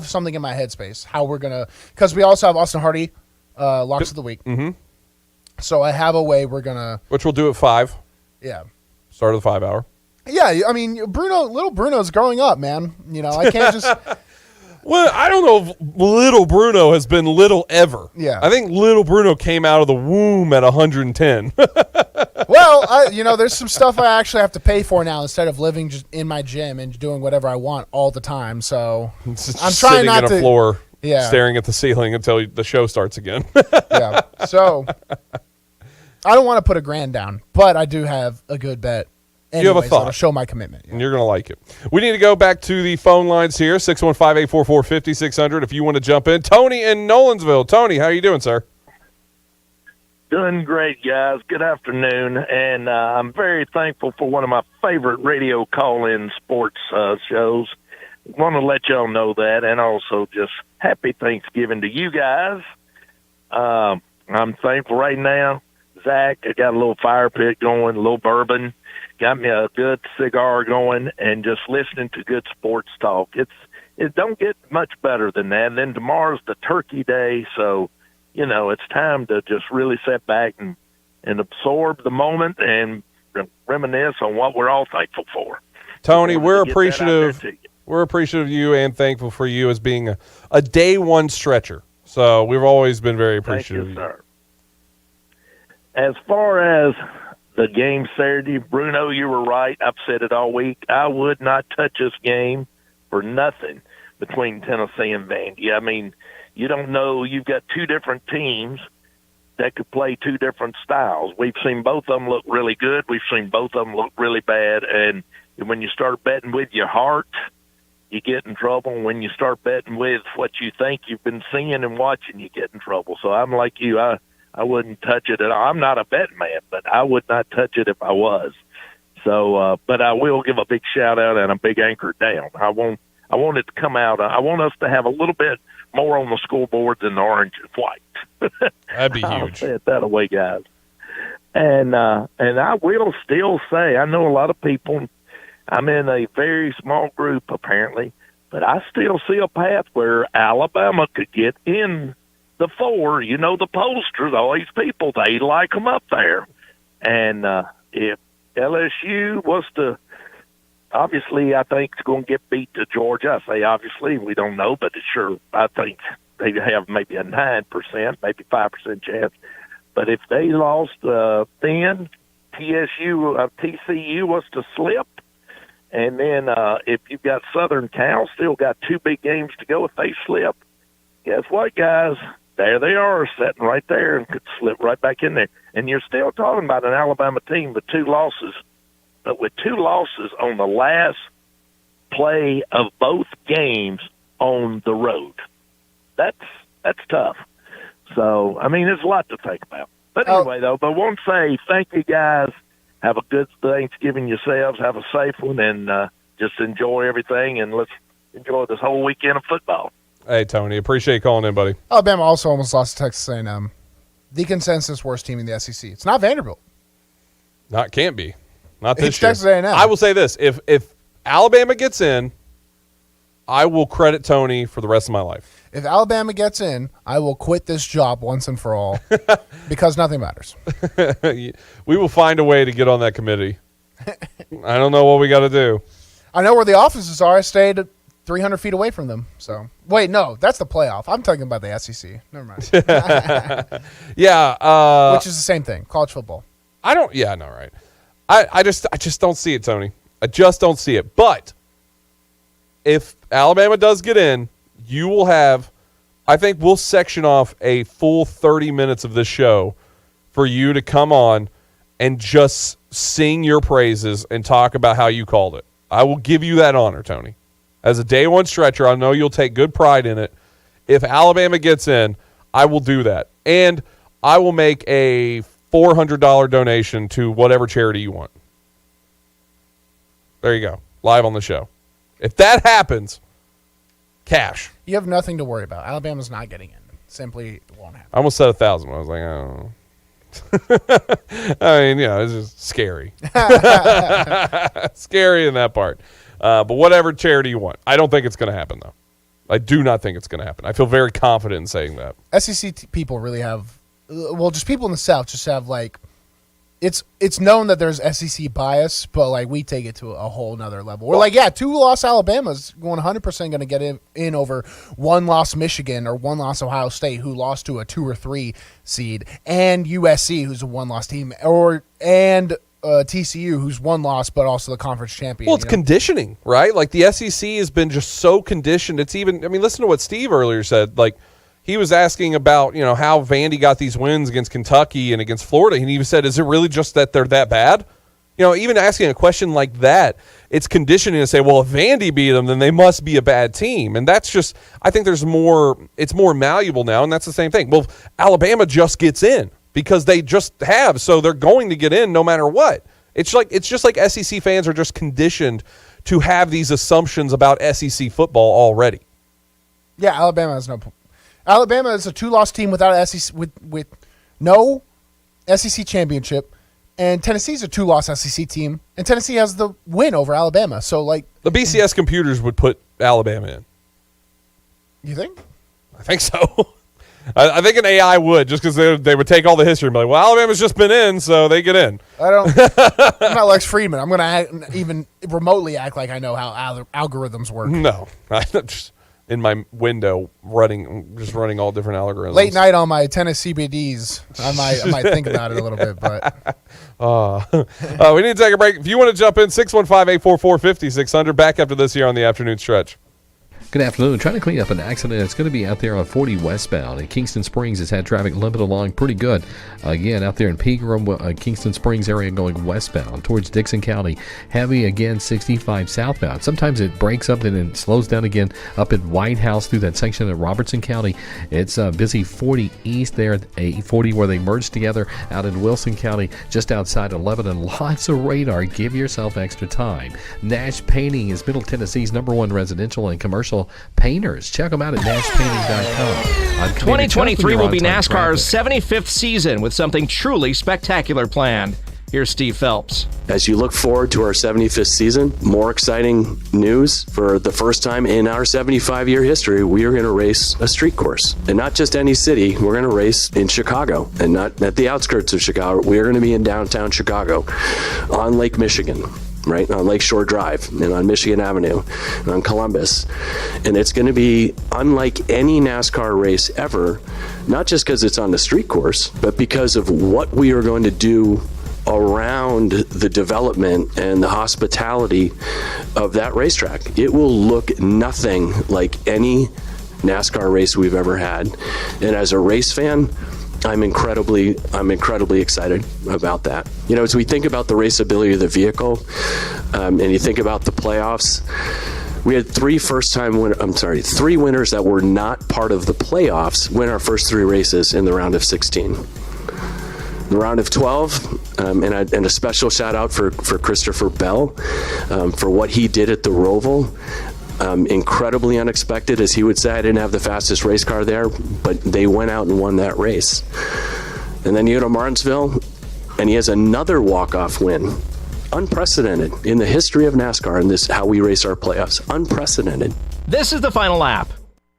something in my headspace how we're gonna, because we also have Austin Hardy locks of the week. Mm-hmm. So I have a way we're gonna, which we'll do at 5. Yeah. Start of the 5 hour. Yeah, I mean little Bruno's growing up, man. You know, I can't just. Well, I don't know if little Bruno has been little ever. Yeah. I think little Bruno came out of the womb at 110. Well, there's some stuff I actually have to pay for now instead of living just in my gym and doing whatever I want all the time. So I'm trying not to. Sitting on a floor, yeah, staring at the ceiling until the show starts again. Yeah. So I don't want to put $1,000 down, but I do have a good bet. Anyways, you have a thought. I'll show my commitment. And you're going to like it. We need to go back to the phone lines here, 615-844-5600 if you want to jump in. Tony in Nolansville. Tony, how are you doing, sir? Doing great, guys. Good afternoon. And I'm very thankful for one of my favorite radio call-in sports shows. Want to let y'all know that. And also just happy Thanksgiving to you guys. I'm thankful right now. Zach, I got a little fire pit going, a little bourbon. Got me a good cigar going, and just listening to good sports talk. It don't get much better than that. And then tomorrow's the turkey day, so it's time to just really sit back and absorb the moment and reminisce on what we're all thankful for. Tony, we're appreciative. We're appreciative of you and thankful for you as being a day one stretcher. So we've always been very appreciative. Thank you, sir. As far as the game Saturday, Bruno, you were right. I've said it all week. I would not touch this game for nothing between Tennessee and Vandy. I mean, you don't know. You've got two different teams that could play two different styles. We've seen both of them look really good. We've seen both of them look really bad. And when you start betting with your heart, you get in trouble. When you start betting with what you think you've been seeing and watching, you get in trouble. So I'm like you. I wouldn't touch it at all. I'm not a betting man, but I would not touch it if I was. So, but I will give a big shout out and a big anchor down. I want it to come out. I want us to have a little bit more on the scoreboard than the orange and white. That'd be huge. I'll say it that way, guys. And I will still say, I know a lot of people. I'm in a very small group apparently, but I still see a path where Alabama could get in the 4, the posters, all these people, they like them up there. And if LSU was to, obviously, I think it's going to get beat to Georgia. I say obviously, we don't know, but it's sure, I think they have maybe a 9%, maybe 5% chance. But if they lost then, TCU was to slip, and then if you've got Southern Cal, still got 2 big games to go. If they slip, guess what, guys? There they are, sitting right there and could slip right back in there. And you're still talking about an Alabama team with 2 losses, but with 2 losses on the last play of both games on the road. That's tough. So, I mean, there's a lot to think about. But anyway, though, but I want to say thank you, guys. Have a good Thanksgiving yourselves. Have a safe one, and just enjoy everything, and let's enjoy this whole weekend of football. Hey, Tony, appreciate you calling in, buddy. Alabama also almost lost to Texas A&M. The consensus worst team in the SEC. It's not Vanderbilt. Can't be. Not this it's year. Texas A&M. I will say this. If Alabama gets in, I will credit Tony for the rest of my life. If Alabama gets in, I will quit this job once and for all because nothing matters. We will find a way to get on that committee. I don't know what we got to do. I know where the offices are. I stayed 300 feet away from them. So wait, no, that's the playoff. I'm talking about the SEC. Never mind. Yeah, which is the same thing. College football. Yeah, no, right. I just don't see it, Tony. I just don't see it. But if Alabama does get in, you will have. I think we'll section off a full 30 minutes of this show for you to come on and just sing your praises and talk about how you called it. I will give you that honor, Tony. As a day one stretcher, I know you'll take good pride in it, If Alabama gets in, I will do that. And I will make a $400 donation to whatever charity you want. There you go. Live on the show. If that happens, cash. You have nothing to worry about. Alabama's not getting in. Simply won't happen. I almost said 1,000. I was like, I don't know. I mean, it's just scary. Scary in that part. But whatever charity you want. I don't think it's going to happen, though. I do not think it's going to happen. I feel very confident in saying that. SEC people really have, just people in the South just have, it's known that there's SEC bias, but, we take it to a whole nother level. We're 2-loss Alabama's 100% going to get in over 1-loss Michigan or 1-loss Ohio State, who lost to a 2 or 3 seed, and USC, who's a 1-loss team, and TCU, who's 1 loss, but also the conference champion. Well, it's conditioning, right? The SEC has been just so conditioned. It's even, listen to what Steve earlier said. He was asking about, how Vandy got these wins against Kentucky and against Florida. And he said, is it really just that they're that bad? Even asking a question like that, it's conditioning to say, well, if Vandy beat them, then they must be a bad team. And that's just, I think it's more malleable now. And that's the same thing. Well, Alabama just gets in because they just have. So they're going to get in no matter what. It's just like SEC fans are just conditioned to have these assumptions about SEC football already. Yeah, Alabama has no. Alabama is a 2-loss team without SEC with no SEC championship, and Tennessee's a 2-loss SEC team, and Tennessee has the win over Alabama. So the BCS computers would put Alabama in. You think? I think so. I think an AI would, just because they would take all the history and be like, well, Alabama's just been in, so they get in. I'm not Lex Friedman. I'm going to even remotely act like I know how algorithms work. No. Just in my window running all different algorithms. Late night on my Tennessee CBDs, I might think about it a little bit, but. We need to take a break. If you want to jump in, 615-844-5600. Back after this here on the afternoon stretch. Good afternoon. Trying to clean up an accident that's going to be out there on 40 westbound. And Kingston Springs has had traffic limping along pretty good. Again, out there in Pegram, Kingston Springs area going westbound towards Dixon County. Heavy again, 65 southbound. Sometimes it breaks up and then slows down again up at White House through that section of Robertson County. It's busy 40 east there, 40 where they merge together out in Wilson County, just outside of Lebanon. Lots of radar. Give yourself extra time. Nash Painting is Middle Tennessee's #1 residential and commercial painters. Check them out at nashpainting.com. 2023 will be NASCAR's 75th season with something truly spectacular planned. Here's Steve Phelps. As you look forward to our 75th season, more exciting news. For the first time in our 75-year history, we are going to race a street course. And not just any city, we're going to race in Chicago. And not at the outskirts of Chicago. We're going to be in downtown Chicago on Lake Michigan. Right, on Lakeshore Drive and on Michigan Avenue and on Columbus. And it's going to be unlike any NASCAR race ever, not just because it's on the street course, but because of what we are going to do around the development and the hospitality of that racetrack. It will look nothing like any NASCAR race we've ever had. And as a race fan, I'm incredibly excited about that. As we think about the raceability of the vehicle, and you think about the playoffs, we had three winners that were not part of the playoffs win our first 3 races in the round of 16. The round of 12, and a special shout out for Christopher Bell for what he did at the Roval. Incredibly unexpected, as he would say. I didn't have the fastest race car there, but they went out and won that race. And then you go to Martinsville, and he has another walk-off win. Unprecedented in the history of NASCAR, and this how we race our playoffs. Unprecedented. This is the final lap.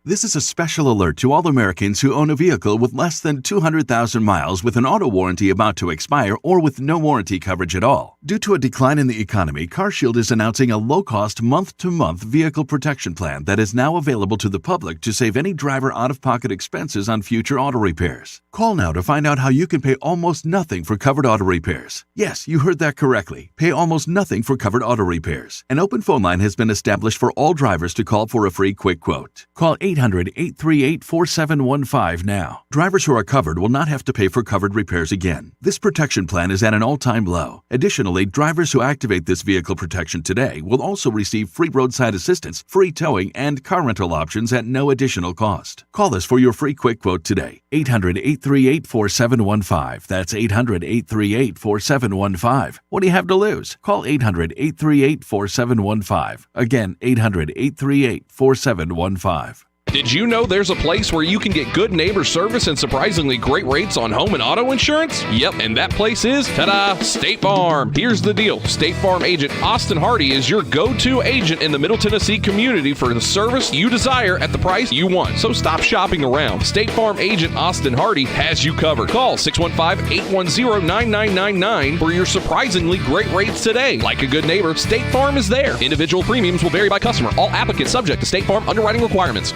This is a special alert to all Americans who own a vehicle with less than 200,000 miles with an auto warranty about to expire or with no warranty coverage at all. Due to a decline in the economy, CarShield is announcing a low-cost month-to-month vehicle protection plan that is now available to the public to save any driver out-of-pocket expenses on future auto repairs. Call now to find out how you can pay almost nothing for covered auto repairs. Yes, you heard that correctly. Pay almost nothing for covered auto repairs. An open phone line has been established for all drivers to call for a free quick quote. Call 800-838-4715 now. Drivers who are covered will not have to pay for covered repairs again. This protection plan is at an all-time low. Additionally, drivers who activate this vehicle protection today will also receive free roadside assistance, free towing, and car rental options at no additional cost. Call us for your free quick quote today. 800-838-4715. That's 800-838-4715. What do you have to lose? Call 800-838-4715. Again, 800-838-4715. Did you know there's a place where you can get good neighbor service and surprisingly great rates on home and auto insurance? Yep, and that place is, ta-da, State Farm. Here's the deal. State Farm agent Austin Hardy is your go-to agent in the Middle Tennessee community for the service you desire at the price you want. So stop shopping around. State Farm agent Austin Hardy has you covered. Call 615-810-9999 for your surprisingly great rates today. Like a good neighbor, State Farm is there. Individual premiums will vary by customer. All applicants subject to State Farm underwriting requirements.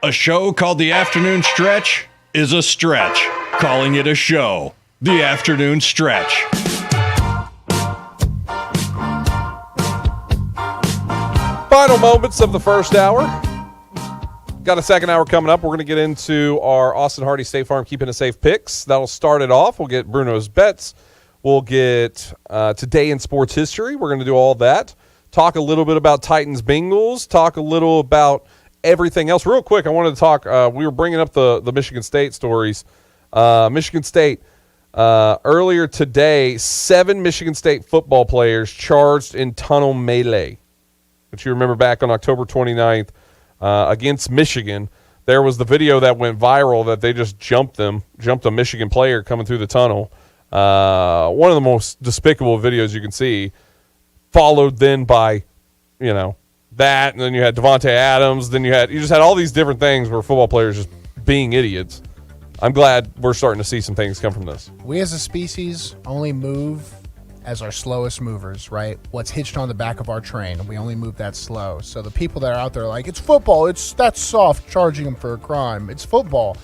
A show called The Afternoon Stretch is a stretch. Calling it a show. The Afternoon Stretch. Final moments of the first hour. Got a second hour coming up. We're going to get into our Austin Hardy State Farm Keeping It Safe picks. That'll start it off. We'll get Bruno's bets. We'll get Today in Sports History. We're going to do all that. Talk a little bit about Titans Bengals. Talk a little about everything else. Real quick, I wanted to talk, we were bringing up the Michigan State stories. Michigan State, earlier today, 7 Michigan State football players charged in tunnel melee, which you remember back on October 29th against Michigan. There was the video that went viral that they just jumped a Michigan player coming through the tunnel. One of the most despicable videos you can see, followed then by, that, and then you had Devontae Adams, then you just had all these different things where football players just being idiots. I'm glad we're starting to see some things come from this. We as a species only move as our slowest movers, right? What's hitched on the back of our train, and we only move that slow. So the people that are out there are like, it's football, that's soft, charging them for a crime. It's football.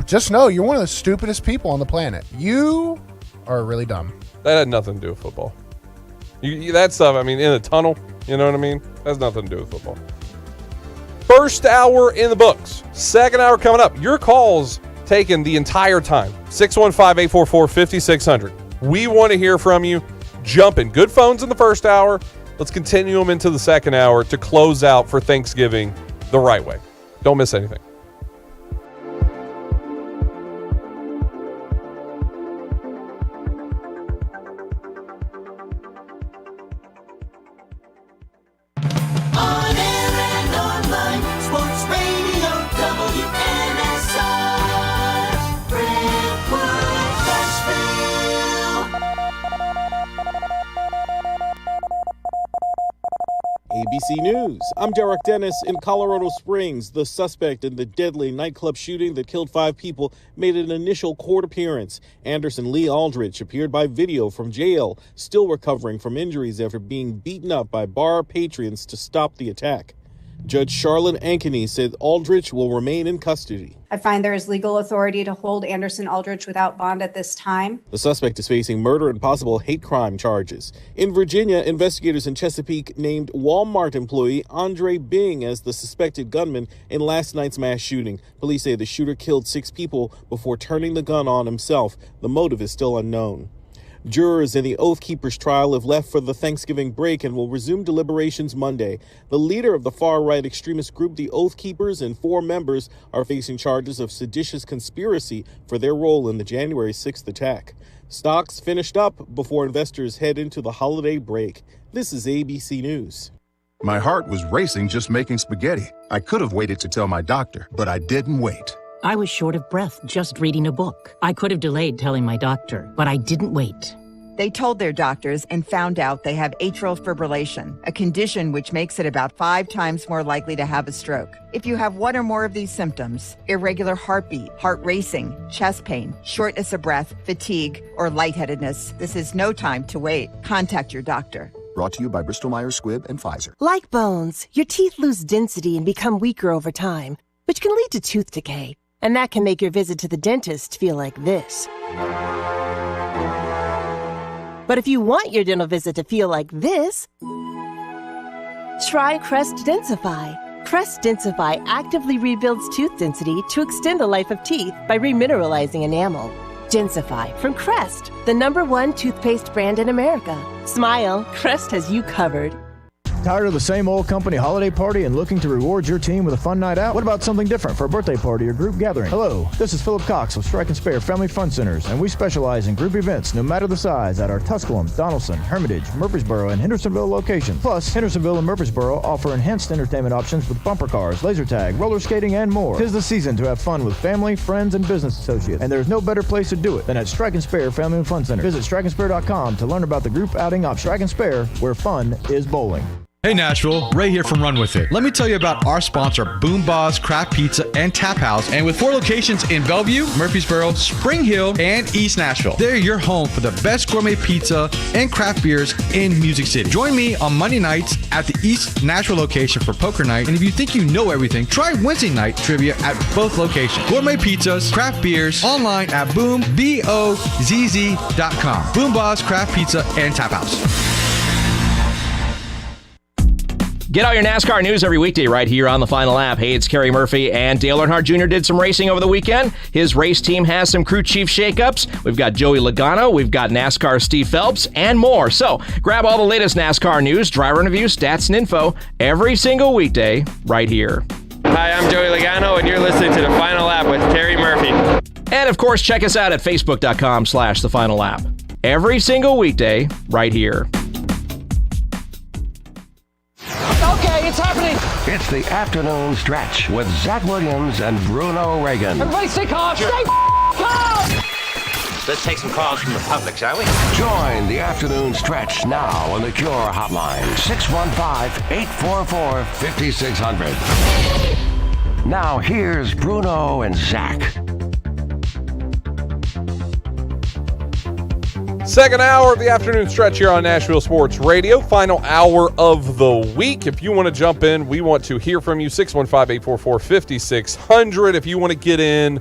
Just know you're one of the stupidest people on the planet. You are really dumb. That had nothing to do with football. That stuff, in a tunnel, you know what I mean? That has nothing to do with football. First hour in the books. Second hour coming up. Your calls taken the entire time. 615-844-5600. We want to hear from you. Jumping. Good phones in the first hour. Let's continue them into the second hour to close out for Thanksgiving the right way. Don't miss anything. ABC News. I'm Derek Dennis. In Colorado Springs, the suspect in the deadly nightclub shooting that killed 5 people made an initial court appearance. Anderson Lee Aldrich appeared by video from jail, still recovering from injuries after being beaten up by bar patrons to stop the attack. Judge Charlotte Ankeny said Aldrich will remain in custody. I find there is legal authority to hold Anderson Aldrich without bond at this time. The suspect is facing murder and possible hate crime charges. In Virginia, investigators in Chesapeake named Walmart employee Andre Bing as the suspected gunman in last night's mass shooting. Police say the shooter killed 6 people before turning the gun on himself. The motive is still unknown. Jurors in the Oath Keepers trial have left for the Thanksgiving break and will resume deliberations Monday. The leader of the far-right extremist group, the Oath Keepers, and 4 members are facing charges of seditious conspiracy for their role in the January 6th attack. Stocks finished up before investors head into the holiday break. This is ABC News. My heart was racing just making spaghetti. I could have waited to tell my doctor, but I didn't wait. I was short of breath just reading a book. I could have delayed telling my doctor, but I didn't wait. They told their doctors and found out they have atrial fibrillation, a condition which makes it about 5 times more likely to have a stroke. If you have one or more of these symptoms, irregular heartbeat, heart racing, chest pain, shortness of breath, fatigue, or lightheadedness, this is no time to wait. Contact your doctor. Brought to you by Bristol-Myers Squibb and Pfizer. Like bones, your teeth lose density and become weaker over time, which can lead to tooth decay. And that can make your visit to the dentist feel like this. But if you want your dental visit to feel like this, Try Crest Densify. Crest Densify actively rebuilds tooth density to extend the life of teeth by remineralizing enamel. Densify from Crest, the #1 toothpaste brand in America. Smile, Crest has you covered. Tired of the same old company holiday party and looking to reward your team with a fun night out? What about something different for a birthday party or group gathering? Hello, this is Philip Cox of Strike and Spare Family Fun Centers, and we specialize in group events no matter the size at our Tusculum, Donaldson, Hermitage, Murfreesboro, and Hendersonville locations. Plus, Hendersonville and Murfreesboro offer enhanced entertainment options with bumper cars, laser tag, roller skating, and more. 'Tis the season to have fun with family, friends, and business associates, and there's no better place to do it than at Strike and Spare Family Fun Center. Visit strikeandspare.com to learn about the group outing option. Strike and Spare, where fun is bowling. Hey Nashville, Ray here from Run With It. Let me tell you about our sponsor, Boom Boss Craft Pizza and Tap House. And with 4 locations in Bellevue, Murfreesboro, Spring Hill, and East Nashville, they're your home for the best gourmet pizza and craft beers in Music City. Join me on Monday nights at the East Nashville location for poker night. And if you think you know everything, try Wednesday night trivia at both locations. Gourmet pizzas, craft beers, online at boombozz.com. Boom Boss Craft Pizza and Tap House. Get all your NASCAR news every weekday right here on the Final Lap. Hey, it's Kerry Murphy, and Dale Earnhardt Jr. did some racing over the weekend. His race team has some crew chief shakeups. We've got Joey Logano, we've got NASCAR Steve Phelps, and more. So grab all the latest NASCAR news, driver interviews, stats, and info every single weekday right here. Hi, I'm Joey Logano, and you're listening to The Final Lap with Kerry Murphy. And of course, check us out at facebook.com/The Final Lap. Every single weekday right here. Okay, it's happening. It's the afternoon stretch with Zach Williams and Bruno Reagan. Everybody stay calm. Stay calm. Let's take some calls from the public, shall we? Join the afternoon stretch now on the Cure Hotline. 615-844-5600. Now here's Bruno and Zach. Second hour of the afternoon stretch here on Nashville Sports Radio. Final hour of the week. If you want to jump in, we want to hear from you. 615-844-5600. If you want to get in,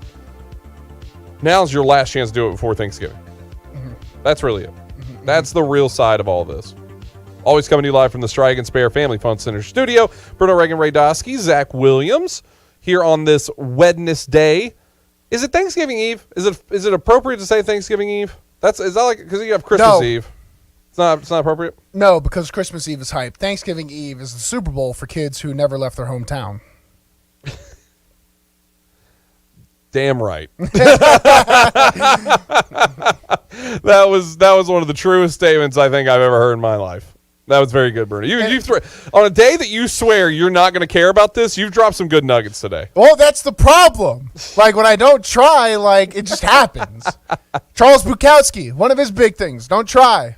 now's your last chance to do it before Thanksgiving. Mm-hmm. That's really it. Mm-hmm. That's the real side of all this. Always coming to you live from the Strike and Spare Family Fun Center studio. Bruno Reagan, Ray Dosky, Zach Williams here on this Wednesday. Is it Thanksgiving Eve? Is it appropriate to say Thanksgiving Eve? Is that like because you have Christmas Eve? It's not appropriate. No, because Christmas Eve is hype. Thanksgiving Eve is the Super Bowl for kids who never left their hometown. Damn right. That was one of the truest statements I think I've ever heard in my life. That was very good, Bruno. On a day that you swear you're not going to care about this, you've dropped some good nuggets today. Well, that's the problem. Like, when I don't try, like, it just happens. Charles Bukowski, one of his big things, don't try.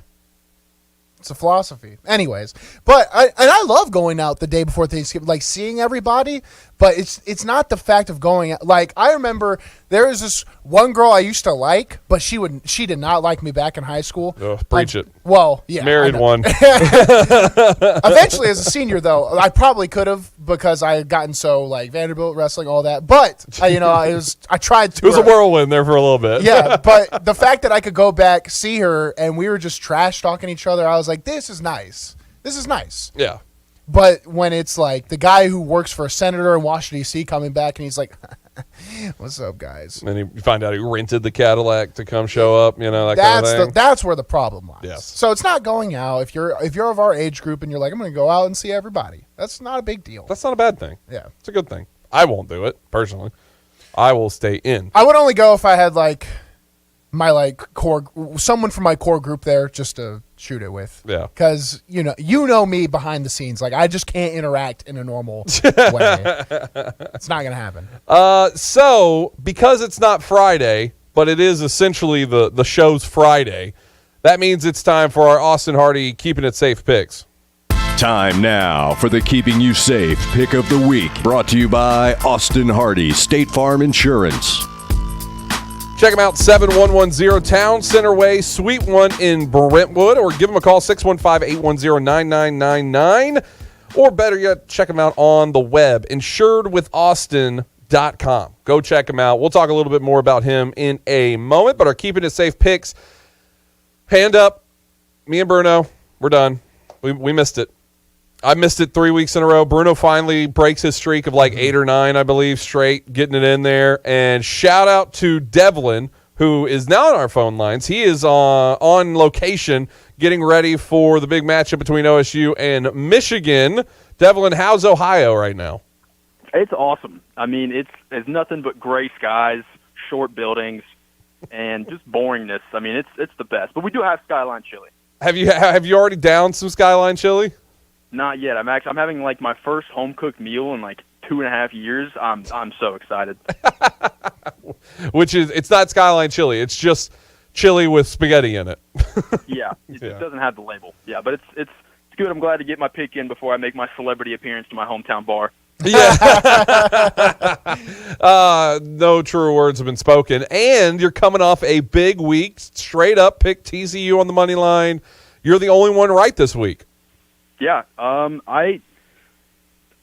It's a philosophy. Anyways, but I love going out the day before Thanksgiving, like seeing everybody, but it's not the fact of going out. Like, I remember there was this one girl I used to like, but she did not like me back in high school. Oh, preach it. Well, yeah. Married one. Eventually, as a senior, though, I probably could have because I had gotten so, like, Vanderbilt wrestling, all that. But, I tried to. It was a whirlwind there for a little bit. Yeah, but the fact that I could go back, see her, and we were just trash talking each other, I was like, this is nice. This is nice. Yeah. But when it's like the guy who works for a senator in Washington, D.C. coming back and he's like, what's up, guys? And you find out he rented the Cadillac to come show up, that kind of thing. That's where the problem lies. Yes. So it's not going out. If you're of our age group and you're like, I'm going to go out and see everybody, that's not a big deal. That's not a bad thing. Yeah. It's a good thing. I won't do it, personally. I will stay in. I would only go if I had, like, my, core, someone from my core group there just to shoot it with. Yeah. Because, you know me behind the scenes. Like, I just can't interact in a normal way. It's not going to happen. So, because it's not Friday, but it is essentially the show's Friday, that means it's time for our Austin Hardy Keeping It Safe picks. Time now for the Keeping You Safe Pick of the Week, brought to you by Austin Hardy State Farm Insurance. Check them out, 7110 Town Center Way, Suite 1 in Brentwood, or give them a call, 615-810-9999. Or better yet, check them out on the web, insuredwithaustin.com. Go check him out. We'll talk a little bit more about him in a moment, but our Keeping It Safe picks, hand up, me and Bruno, we're done. We missed it. I missed it 3 weeks in a row. Bruno finally breaks his streak of like 8 or 9, I believe, straight, getting it in there. And shout out to Devlin, who is now on our phone lines. He is on location getting ready for the big matchup between OSU and Michigan. Devlin, how's Ohio right now? It's awesome. I mean, it's nothing but gray skies, short buildings, and just boringness. I mean, it's the best. But we do have Skyline chili. Have you already downed some Skyline chili? Not yet. I'm having like my first home cooked meal in like 2.5 years. I'm so excited. Which is, it's not Skyline chili. It's just chili with spaghetti in it. Yeah, it doesn't have the label. Yeah, but it's good. I'm glad to get my pick in before I make my celebrity appearance to my hometown bar. Yeah. No truer words have been spoken. And you're coming off a big week. Straight up pick TCU on the money line. You're the only one right this week. Yeah. I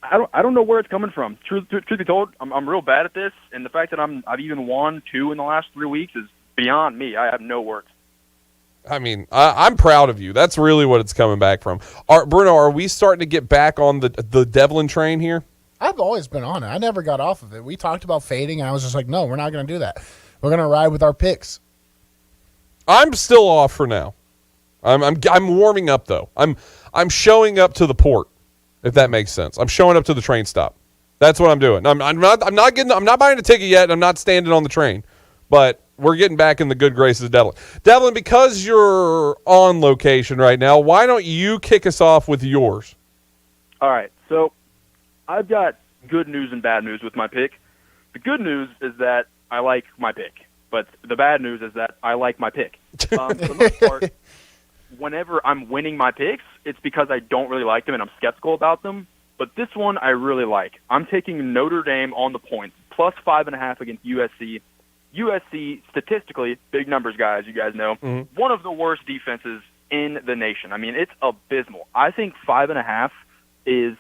don't know where it's coming from. Truth be told, I'm real bad at this, and the fact that I've even won 2 in the last 3 weeks is beyond me. I have no words. I mean, I'm proud of you. That's really what it's coming back from. Bruno, are we starting to get back on the Devlin train here? I've always been on it. I never got off of it. We talked about fading, and I was just like, no, we're not going to do that. We're going to ride with our picks. I'm still off for now. I'm warming up though. I'm showing up to the port, if that makes sense. I'm showing up to the train stop. That's what I'm doing. I'm not buying a ticket yet. I'm not standing on the train, but we're getting back in the good graces of Devlin. Devlin, because you're on location right now, why don't you kick us off with yours? All right. So I've got good news and bad news with my pick. The good news is that I like my pick, but the bad news is that I like my pick. For the most part, whenever I'm winning my picks, it's because I don't really like them and I'm skeptical about them. But this one I really like. I'm taking Notre Dame on the points, plus 5.5 against USC. USC, statistically, big numbers, guys, you guys know, one of the worst defenses in the nation. I mean, it's abysmal. I think 5.5 is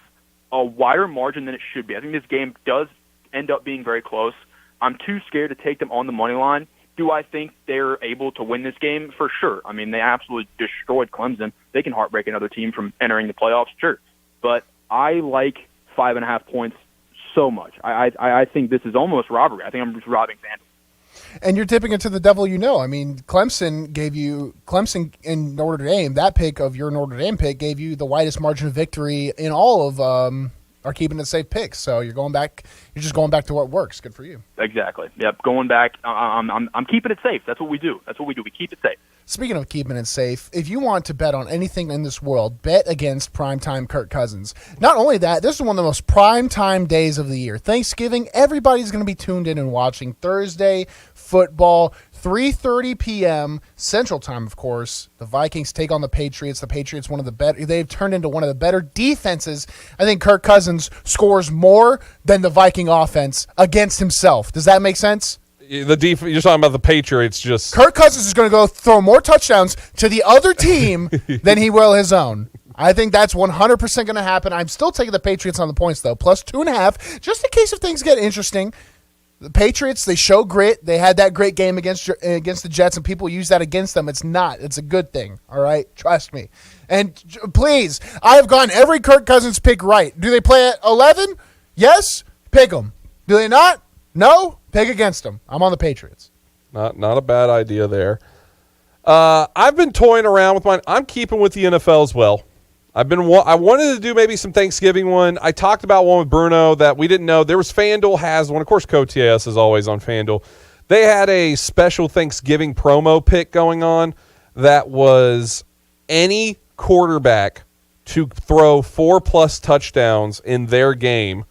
a wider margin than it should be. I think this game does end up being very close. I'm too scared to take them on the money line. Do I think they're able to win this game? For sure. I mean, they absolutely destroyed Clemson. They can heartbreak another team from entering the playoffs, sure. But I like 5.5 points so much. I think this is almost robbery. I think I'm just robbing FanDuel. And you're tipping into the devil you know. I mean, Clemson and Notre Dame, that pick of your Notre Dame pick gave you the widest margin of victory in all of our keeping it safe picks. So you're just going back to what works. Good for you. Exactly. Yep. Going back. I'm keeping it safe. That's what we do. We keep it safe. Speaking of keeping it safe, if you want to bet on anything in this world, bet against primetime Kirk Cousins. Not only that, this is one of the most primetime days of the year. Thanksgiving, everybody's going to be tuned in and watching Thursday football, 3:30 p.m. Central Time, of course. The Vikings take on the Patriots. The Patriots, they've turned into one of the better defenses. I think Kirk Cousins scores more than the Viking offense against himself. Does that make sense? You're talking about the Patriots. Just Kirk Cousins is going to go throw more touchdowns to the other team than he will his own. I think that's 100% going to happen. I'm still taking the Patriots on the points, though, plus 2.5, just in case if things get interesting. The Patriots, they show grit. They had that great game against the Jets, and people use that against them. It's not. It's a good thing, all right? Trust me. And please, I have gotten every Kirk Cousins pick right. Do they play at 11? Yes? Pick them. Do they not? No? Pick against them. I'm on the Patriots. Not a bad idea there. I've been toying around with mine. I'm keeping with the NFL as well. I wanted to do maybe some Thanksgiving one. I talked about one with Bruno that we didn't know. There was FanDuel has one. Of course, CoTS is always on FanDuel. They had a special Thanksgiving promo pick going on that was any quarterback to throw 4+ touchdowns in their game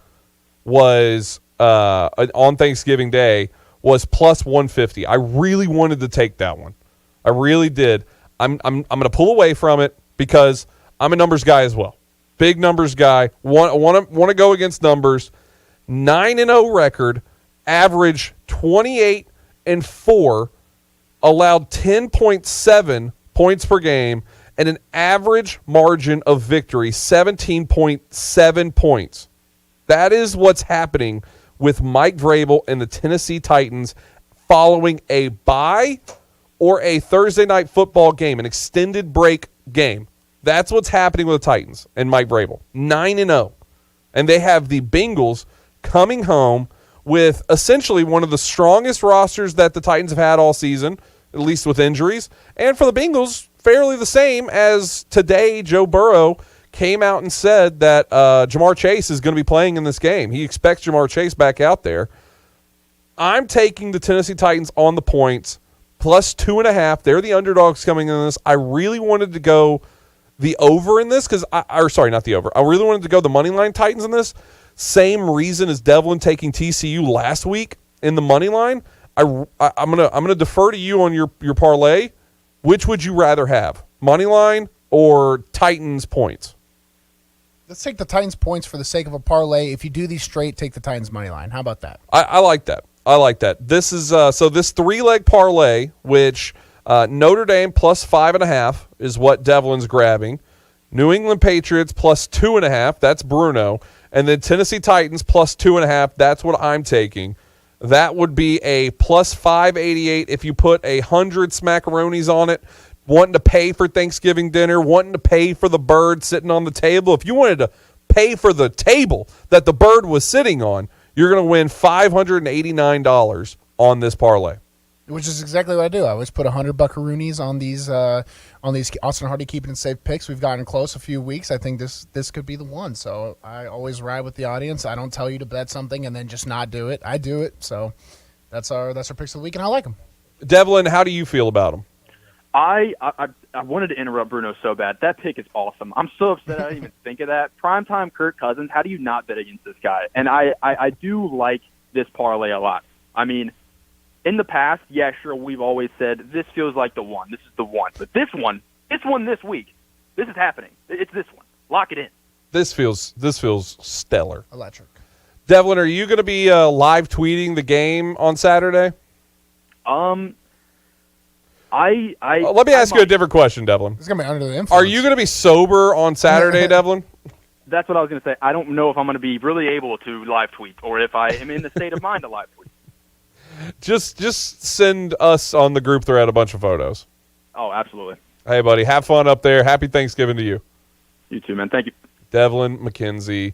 was on Thanksgiving Day was plus 150. I really wanted to take that one. I really did. I'm going to pull away from it because I'm a numbers guy as well. Big numbers guy. Want to go against numbers. 9-0 record, average 28-4, allowed 10.7 points per game, and an average margin of victory 17.7 points. That is what's happening with Mike Vrabel and the Tennessee Titans following a bye or a Thursday night football game, an extended break game. That's what's happening with the Titans and Mike Vrabel. 9-0. And they have the Bengals coming home with essentially one of the strongest rosters that the Titans have had all season, at least with injuries. And for the Bengals, fairly the same as today Joe Burrow came out and said that Jamar Chase is going to be playing in this game. He expects Jamar Chase back out there. I'm taking the Tennessee Titans on the points, plus 2.5. They're the underdogs coming in this. I really wanted to go the over in this not the over. I really wanted to go the money line Titans in this. Same reason as Devlin taking TCU last week in the money line. I'm gonna defer to you on your parlay. Which would you rather have, money line or Titans points? Let's take the Titans points for the sake of a parlay. If you do these straight, take the Titans money line. How about that? I like that. I like that. This is so this 3-leg parlay, which Notre Dame plus 5.5 is what Devlin's grabbing. New England Patriots plus 2.5. That's Bruno, and then Tennessee Titans plus 2.5. That's what I'm taking. That would be a plus 588 if you put 100 smackaroonies on it. Wanting to pay for Thanksgiving dinner, wanting to pay for the bird sitting on the table. If you wanted to pay for the table that the bird was sitting on, you're going to win $589 on this parlay. Which is exactly what I do. I always put 100 buckaroonies on these Austin Hardy keeping it safe picks. We've gotten close a few weeks. I think this could be the one. So I always ride with the audience. I don't tell you to bet something and then just not do it. I do it. So that's our picks of the week, and I like them. Devlin, how do you feel about them? I wanted to interrupt Bruno so bad. That pick is awesome. I'm so upset I didn't even think of that. Primetime Kirk Cousins, how do you not bet against this guy? And I do like this parlay a lot. I mean, in the past, yeah, sure, we've always said this feels like the one. This is the one. But this one this week, this is happening. It's this one. Lock it in. This feels stellar. Electric. Devlin, are you going to be live tweeting the game on Saturday? Let me ask you a different question, Devlin. It's going to be under the influence. Are you going to be sober on Saturday, Devlin? That's what I was going to say. I don't know if I'm going to be really able to live tweet or if I am in the state of mind to live tweet. Just send us on the group thread a bunch of photos. Oh, absolutely. Hey, buddy, have fun up there. Happy Thanksgiving to you. You too, man. Thank you. Devlin McKenzie,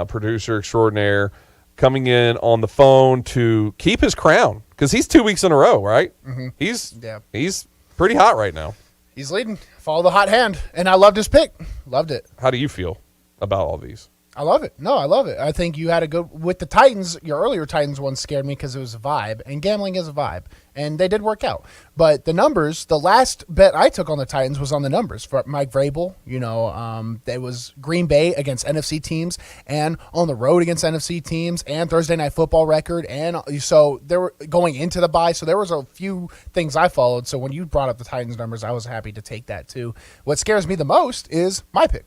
producer extraordinaire, coming in on the phone to keep his crown because he's 2 weeks in a row, right? Mm-hmm. He's pretty hot right now. He's leading. Follow the hot hand, and I loved his pick. Loved it. How do you feel about all these? I love it. No, I love it. I think you had a good with the Titans. Your earlier Titans one scared me because it was a vibe, and gambling is a vibe, and they did work out. But the numbers, the last bet I took on the Titans was on the numbers for Mike Vrabel. It was Green Bay against NFC teams, and on the road against NFC teams, and Thursday Night Football record, and so they were going into the bye. So there was a few things I followed. So when you brought up the Titans numbers, I was happy to take that too. What scares me the most is my pick.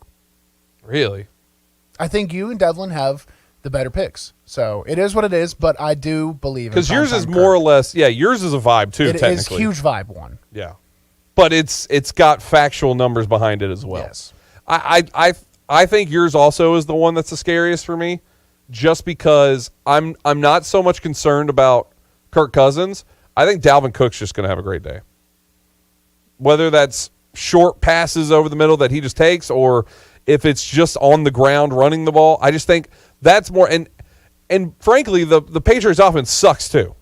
Really? I think you and Devlin have the better picks. So it is what it is, but I do believe in because yours is more or less, yours is a vibe too, technically. It is huge vibe one. Yeah. But it's got factual numbers behind it as well. Yes. I think yours also is the one that's the scariest for me, just because I'm not so much concerned about Kirk Cousins. I think Dalvin Cook's just going to have a great day. Whether that's short passes over the middle that he just takes or if it's just on the ground running the ball, I just think that's more. And frankly, the Patriots offense sucks too.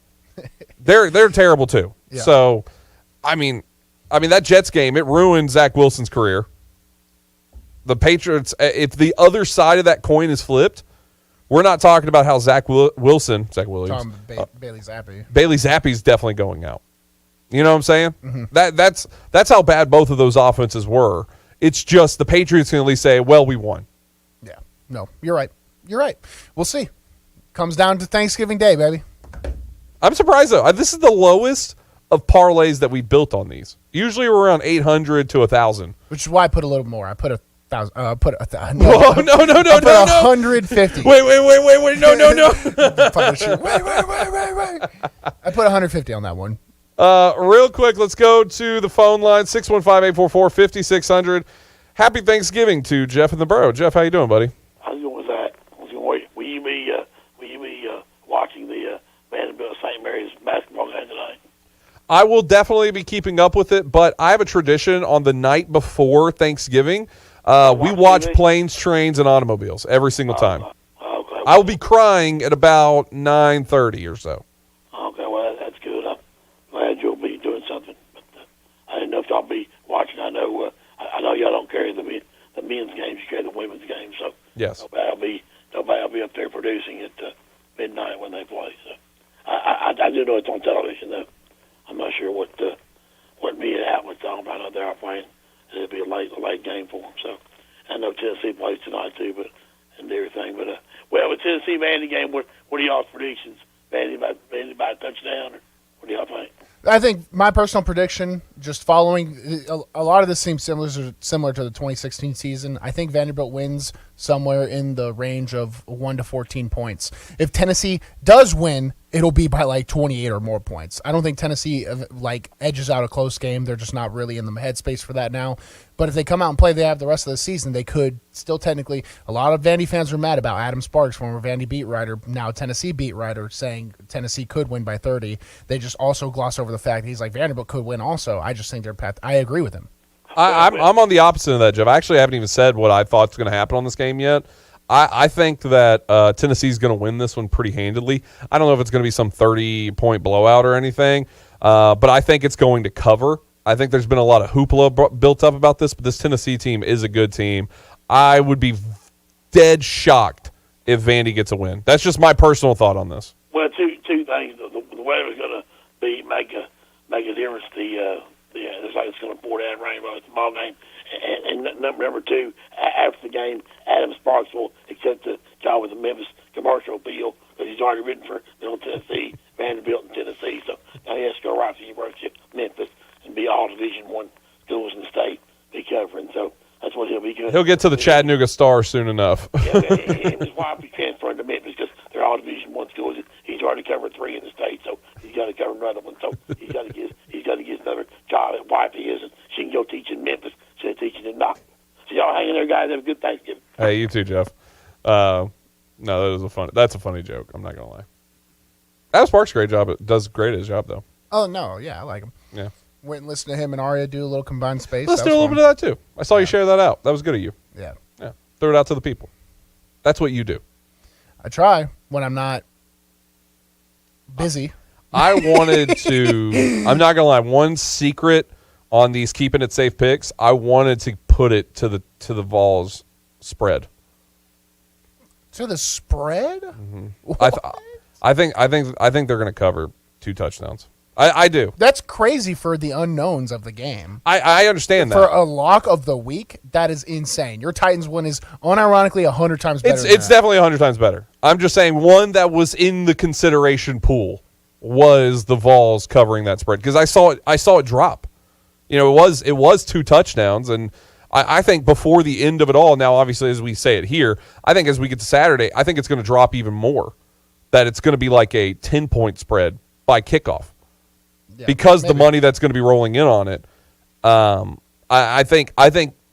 They're terrible too. Yeah. So, I mean that Jets game, it ruined Zach Wilson's career. The Patriots, if the other side of that coin is flipped, we're not talking about how Zach Williams, Bailey Zappi. Bailey Zappi's definitely going out. You know what I'm saying? Mm-hmm. That's how bad both of those offenses were. It's just the Patriots can at least say, well, we won. Yeah. No, you're right. You're right. We'll see. Comes down to Thanksgiving Day, baby. I'm surprised, though. This is the lowest of parlays that we built on these. Usually we're around 800 to 1,000. Which is why I put a little more. I put 1,000. No. 150. Wait. No. Wait. I put 150 on that one. Real quick, let's go to the phone line, 615-844-5600. Happy Thanksgiving to Jeff in the Borough. Jeff, how you doing, buddy? How's it going with that? Will you be watching the Vanderbilt St. Mary's basketball game tonight? I will definitely be keeping up with it, but I have a tradition on the night before Thanksgiving. We watch Planes, Trains, and Automobiles every single time. Okay. I will be crying at about 9:30 or so. Okay, well, that's good. I'm glad you'll be doing something. But I didn't know if y'all be watching. I know y'all don't carry the men's games. You carry the women's games. So yes, nobody will be up there producing at midnight when they play. So I do know it's on television though. I'm not sure what media outlets on, but I know they are playing. It'll be a late game for them. So I know Tennessee plays tonight too, and everything. But the Tennessee Vandy game. What are y'all's predictions? Vandy by a touchdown, or what do y'all think? I think my personal prediction, just following a lot of this seems similar to the 2016 season. I think Vanderbilt wins somewhere in the range of 1 to 14 points. If Tennessee does win, it'll be by like 28 or more points. I don't think Tennessee edges out a close game. They're just not really in the headspace for that now. But if they come out and play, they have the rest of the season. They could still technically. A lot of Vandy fans were mad about Adam Sparks, former Vandy beat writer, now Tennessee beat writer, saying Tennessee could win by 30. They just also gloss over the fact he's like Vanderbilt could win also. I just think their path. I agree with him. I'm on the opposite of that, Jeff. I actually haven't even said what I thought's going to happen on this game yet. I think that Tennessee's going to win this one pretty handedly. I don't know if it's going to be some 30-point blowout or anything, but I think it's going to cover. I think there's been a lot of hoopla built up about this, but this Tennessee team is a good team. I would be dead shocked if Vandy gets a win. That's just my personal thought on this. Well, two things. The weather's going to make a difference. It's like it's going to pour down rain while it's a ball game. And number two, after the game, Adam Sparks will accept the job with the Memphis commercial appeal because he's already written for Middle Tennessee, Vanderbilt, and Tennessee. So now he has to go right to the University of Memphis and be all Division I schools in the state be covering. So that's what he'll be doing. He'll get to the Chattanooga Star soon enough. And his wife be transferring to Memphis because they're all Division I schools. He's already covered 3 in the state, so he's got to cover another one. So he's got to get another job at wife he is, and she can go teach in Memphis. She's teaching in Knoxville. So y'all hanging there, guys. Have a good Thanksgiving. Hey, you too, Jeff. No, that's a funny joke. I'm not gonna lie. Adam Sparks great job. Does great at his job though. Oh no, yeah, I like him. Yeah. Went and listened to him and Arya do a little combined space. Let's do a little bit of that too. I saw you share that out. That was good of you. Yeah. Yeah. Throw it out to the people. That's what you do. I try when I'm not busy. I wanted to. I'm not gonna lie. One secret on these keeping it safe picks, I wanted to put it to the Vols spread. To the spread? Mm-hmm. I think they're going to cover 2 touchdowns. I do. That's crazy for the unknowns of the game. I understand that. For a lock of the week, that is insane. Your Titans win is unironically 100 times better. It's definitely 100 times better. I'm just saying one that was in the consideration pool was the Vols covering that spread because I saw it drop. You know, it was 2 touchdowns, and I think before the end of it all, now obviously as we say it here, I think as we get to Saturday, I think it's going to drop even more. That it's going to be like a 10-point spread by kickoff. Yeah, because maybe. The money that's going to be rolling in on it. I think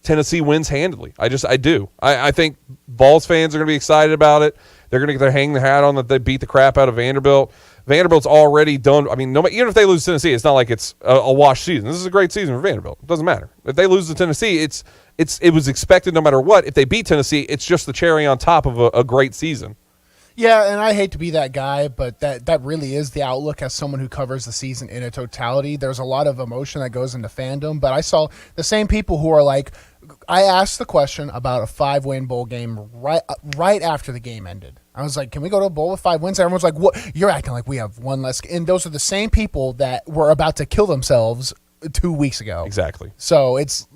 Tennessee wins handily. I do. I think Vols fans are going to be excited about it. They're going to hang their hat on that they beat the crap out of Vanderbilt. Vanderbilt's already done. I mean, even if they lose to Tennessee, it's not like it's a wash season. This is a great season for Vanderbilt. It doesn't matter. If they lose to Tennessee, it was expected no matter what. If they beat Tennessee, it's just the cherry on top of a great season. Yeah, and I hate to be that guy, but that really is the outlook as someone who covers the season in a totality. There's a lot of emotion that goes into fandom, but I saw the same people who are like, I asked the question about a 5-win bowl game right after the game ended. I was like, can we go to a bowl with 5 wins? And everyone's like, what? You're acting like we have one less. And those are the same people that were about to kill themselves 2 weeks ago. Exactly. So it's,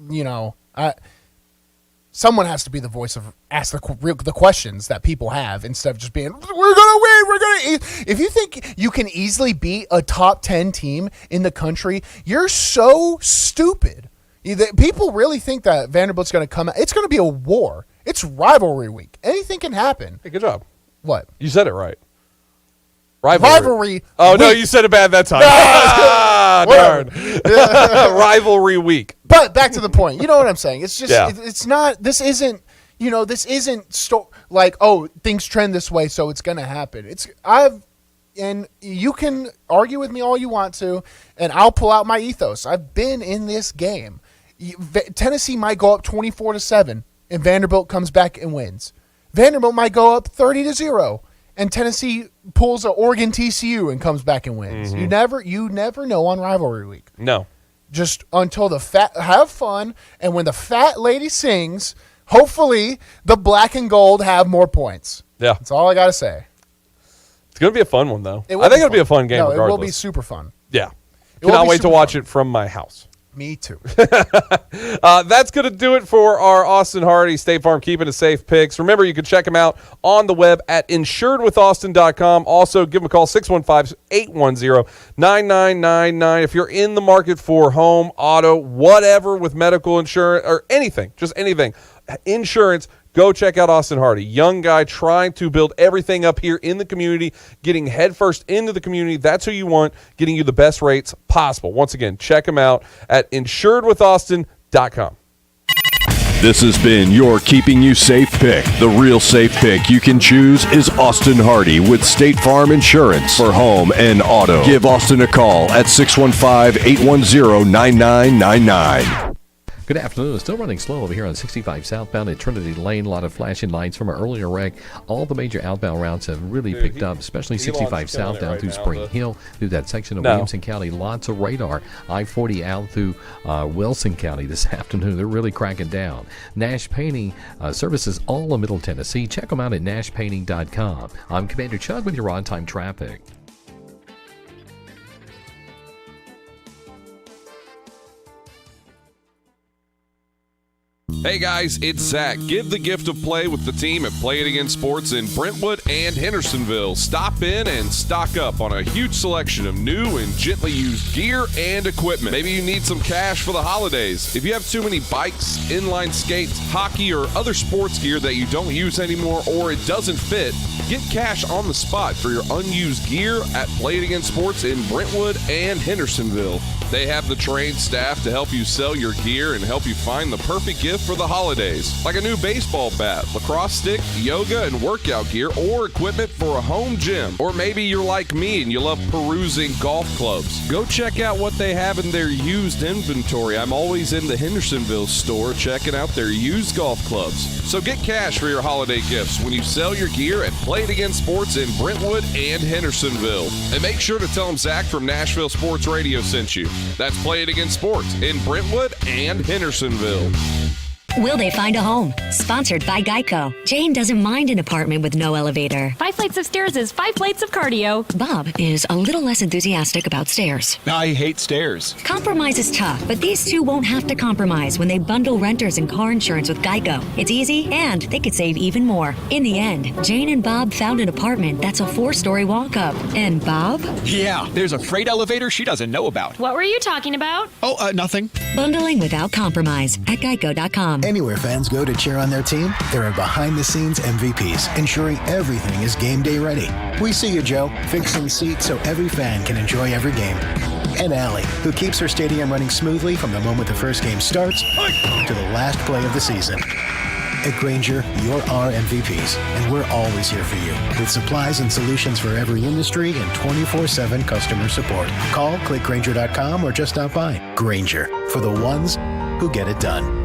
someone has to be the voice of ask the questions that people have instead of just being, we're going to win. We're going to. If you think you can easily beat a top 10 team in the country, you're so stupid. People really think that Vanderbilt's going to come out. It's going to be a war. It's rivalry week. Anything can happen. Hey, good job. What? You said it right. Rivalry. Oh, week. No, you said it bad that time. Darn. Rivalry week. But back to the point. You know what I'm saying? It's just, it's not, this isn't, like, oh, things trend this way, so it's going to happen. and you can argue with me all you want to, and I'll pull out my ethos. I've been in this game. Tennessee might go up 24-7, and Vanderbilt comes back and wins. Vanderbilt might go up 30-0, and Tennessee pulls a Oregon TCU and comes back and wins. Mm-hmm. You never know on rivalry week. No. Just until have fun, and when the fat lady sings, hopefully the black and gold have more points. Yeah. That's all I got to say. It's going to be a fun one, though. I think it'll be a fun game regardless. It will be super fun. Yeah. Cannot wait to watch it from my house. Me too. That's going to do it for our Austin Hardy State Farm Keeping It Safe picks. Remember, you can check them out on the web at insuredwithaustin.com. Also, give them a call, 615-810-9999. If you're in the market for home, auto, whatever with medical insurance or anything, just anything, insurance, go check out Austin Hardy. Young guy trying to build everything up here in the community, getting headfirst into the community. That's who you want, getting you the best rates possible. Once again, check him out at insuredwithaustin.com. This has been your Keeping You Safe pick. The real safe pick you can choose is Austin Hardy with State Farm Insurance for home and auto. Give Austin a call at 615-810-9999. Good afternoon. Still running slow over here on 65 southbound at Trinity Lane. A lot of flashing lights from an earlier wreck. All the major outbound routes have really picked up, especially 65 south down through Spring Hill, through that section of Williamson County. Lots of radar. I-40 out through Wilson County this afternoon. They're really cracking down. Nash Painting services all of Middle Tennessee. Check them out at nashpainting.com. I'm Commander Chug with your on-time traffic. Hey guys, it's Zach. Give the gift of play with the team at Play It Again Sports in Brentwood and Hendersonville. Stop in and stock up on a huge selection of new and gently used gear and equipment. Maybe you need some cash for the holidays. If you have too many bikes, inline skates, hockey, or other sports gear that you don't use anymore or it doesn't fit, get cash on the spot for your unused gear at Play It Again Sports in Brentwood and Hendersonville. They have the trained staff to help you sell your gear and help you find the perfect gift for the holidays, like a new baseball bat, lacrosse stick, yoga and workout gear, or equipment for a home gym. Or maybe you're like me and you love perusing golf clubs. Go check out what they have in their used inventory. I'm always in the Hendersonville store checking out their used golf clubs. So get cash for your holiday gifts when you sell your gear at Play It Again Sports in Brentwood and Hendersonville. And make sure to tell them Zach from Nashville Sports Radio sent you. That's Play It Again Sports in Brentwood and Hendersonville. Will they find a home? Sponsored by Geico. Jane doesn't mind an apartment with no elevator. 5 flights of stairs is 5 plates of cardio. Bob is a little less enthusiastic about stairs. I hate stairs. Compromise is tough, but these two won't have to compromise when they bundle renters and car insurance with Geico. It's easy, and they could save even more. In the end, Jane and Bob found an apartment that's a 4-story walk-up. And Bob? Yeah, there's a freight elevator she doesn't know about. What were you talking about? Oh, nothing. Bundling without compromise at geico.com. Anywhere fans go to cheer on their team, there are behind-the-scenes MVPs, ensuring everything is game day ready. We see you, Joe, fixing seats so every fan can enjoy every game. And Allie, who keeps her stadium running smoothly from the moment the first game starts to the last play of the season. At Grainger, you're our MVPs, and we're always here for you with supplies and solutions for every industry and 24/7 customer support. Call, click Grainger.com, or just stop by. Grainger, for the ones who get it done.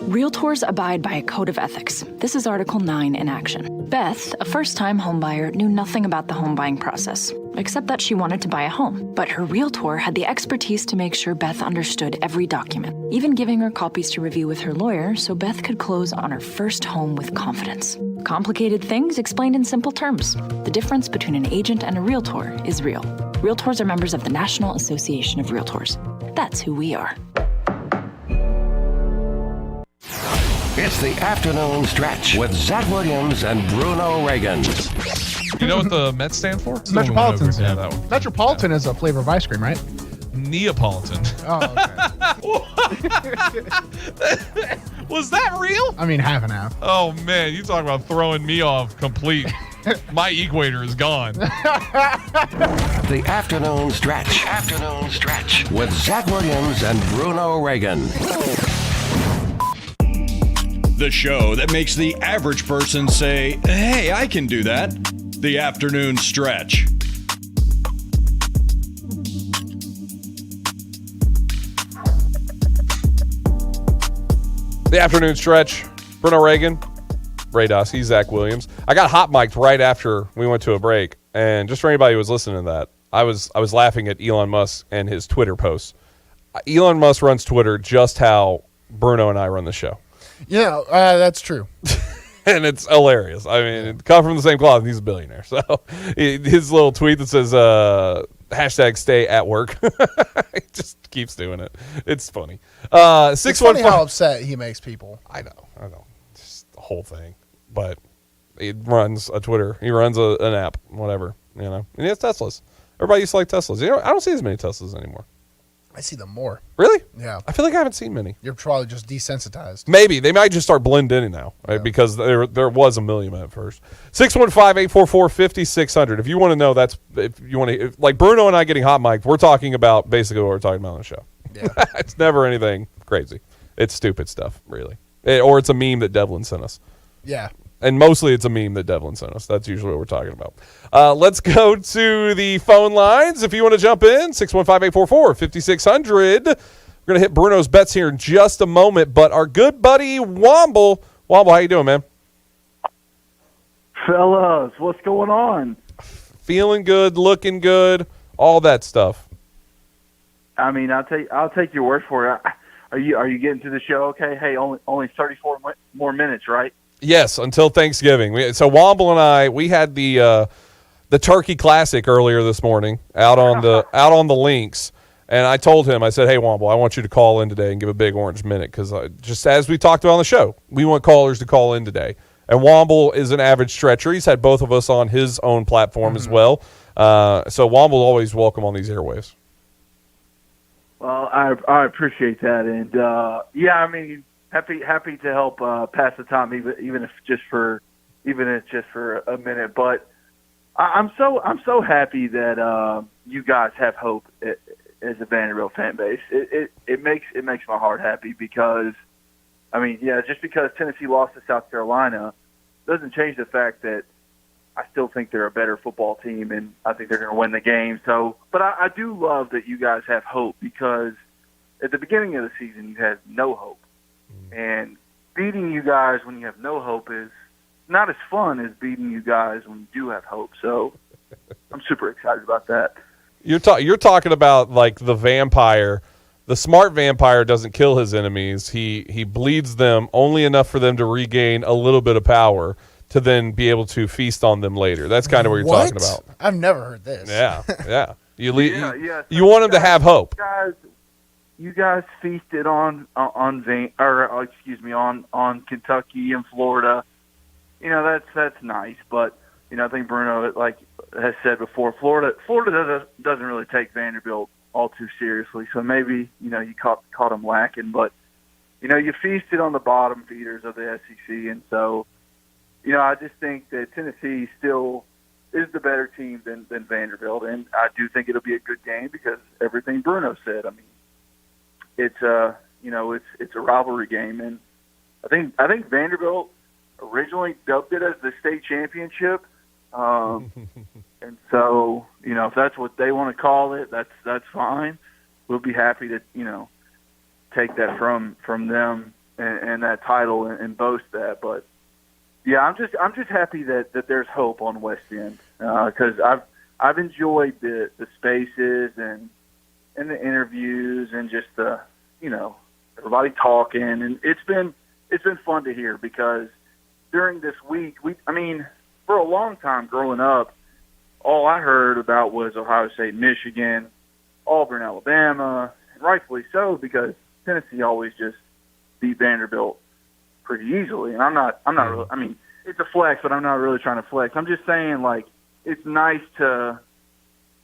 Realtors abide by a code of ethics. This is Article 9 in action. Beth, a first-time homebuyer, knew nothing about the home buying process, except that she wanted to buy a home. But her realtor had the expertise to make sure Beth understood every document, even giving her copies to review with her lawyer so Beth could close on her first home with confidence. Complicated things explained in simple terms. The difference between an agent and a realtor is real. Realtors are members of the National Association of Realtors. That's who we are. It's the afternoon stretch with Zach Williams and Bruno Reagan. You know what the Mets stand for? Metropolitan. Yeah, that one. Metropolitan is a flavor of ice cream, right? Neapolitan. Oh, okay. Was that real? I mean, half and half. Oh, man. You talk about throwing me off complete. My equator is gone. The afternoon stretch. Afternoon stretch with Zach Williams and Bruno Reagan. The show that makes the average person say, hey, I can do that. the afternoon stretch. The afternoon stretch. Bruno Reagan, Ray Dosky, Zach Williams. I got hot mic'd right after we went to a break, and just for anybody who was listening to that, I was laughing at Elon Musk and his Twitter posts. Elon Musk runs Twitter just how Bruno and I run the show. Yeah, that's true. And it's hilarious. I mean, it come from the same cloth, and he's a billionaire. So his little tweet that says hashtag stay at work. He just keeps doing it. It's funny. It's funny how upset he makes people. I know. Just the whole thing. But he runs a Twitter. He runs an app, whatever. And he has Teslas. Everybody used to like Teslas. I don't see as many Teslas anymore. I see them more. Really? Yeah. I feel like I haven't seen many. You're probably just desensitized. Maybe. They might just start blending in now, right? Yeah. Because there was a million at first. 615-844-5600. If you want to know, like Bruno and I getting hot mic'd, we're talking about basically what we're talking about on the show. Yeah. It's never anything crazy. It's stupid stuff, really. Or it's a meme that Devlin sent us. Yeah. And mostly it's a meme that Devlin sent us. That's usually what we're talking about. Let's go to the phone lines. If you want to jump in, 615-844-5600. We're going to hit Bruno's bets here in just a moment. But our good buddy Womble, how you doing, man? Fellas, what's going on? Feeling good, looking good, all that stuff. I mean, I'll take your word for it. Are you getting to the show okay? Hey, only 34 more minutes, right? Yes, until Thanksgiving. So Womble and I, we had the Turkey Classic earlier this morning out on the links, and I told him, I said, "Hey Womble, I want you to call in today and give a big orange minute because just as we talked about on the show, we want callers to call in today." And Womble is an avid stretcher. He's had both of us on his own platform as well. So Womble always welcome on these airwaves. Well, I appreciate that, and I mean. Happy to help pass the time, even if just for a minute. But I'm so happy that you guys have hope as a Vanderbilt fan base. It makes my heart happy because, I mean, just because Tennessee lost to South Carolina doesn't change the fact that I still think they're a better football team, and I think they're going to win the game. So, but I do love that you guys have hope because at the beginning of the season you had no hope. And beating you guys when you have no hope is not as fun as beating you guys when you do have hope. So I'm super excited about that. You're talking about like the vampire. The smart vampire doesn't kill his enemies. He bleeds them only enough for them to regain a little bit of power to then be able to feast on them later. That's kind of what you're talking about. I've never heard this. Yeah. You want them to have hope. You guys feasted on Kentucky and Florida. That's nice, but I think Bruno has said before, Florida doesn't really take Vanderbilt all too seriously. So maybe you caught them lacking, but you feasted on the bottom feeders of the SEC, and so I just think that Tennessee still is the better team than Vanderbilt, and I do think it'll be a good game because everything Bruno said. I mean. It's a rivalry game, and I think Vanderbilt originally dubbed it as the state championship, and so if that's what they want to call it, that's fine. We'll be happy to take that from them and that title and boast that. But I'm just happy that there's hope on West End because I've enjoyed the spaces and the interviews and just the everybody talking, and it's been fun to hear because during this week for a long time growing up, all I heard about was Ohio State, Michigan, Auburn, Alabama, and rightfully so because Tennessee always just beat Vanderbilt pretty easily, and I'm not really. I mean, it's a flex, but I'm not really trying to flex. I'm just saying it's nice to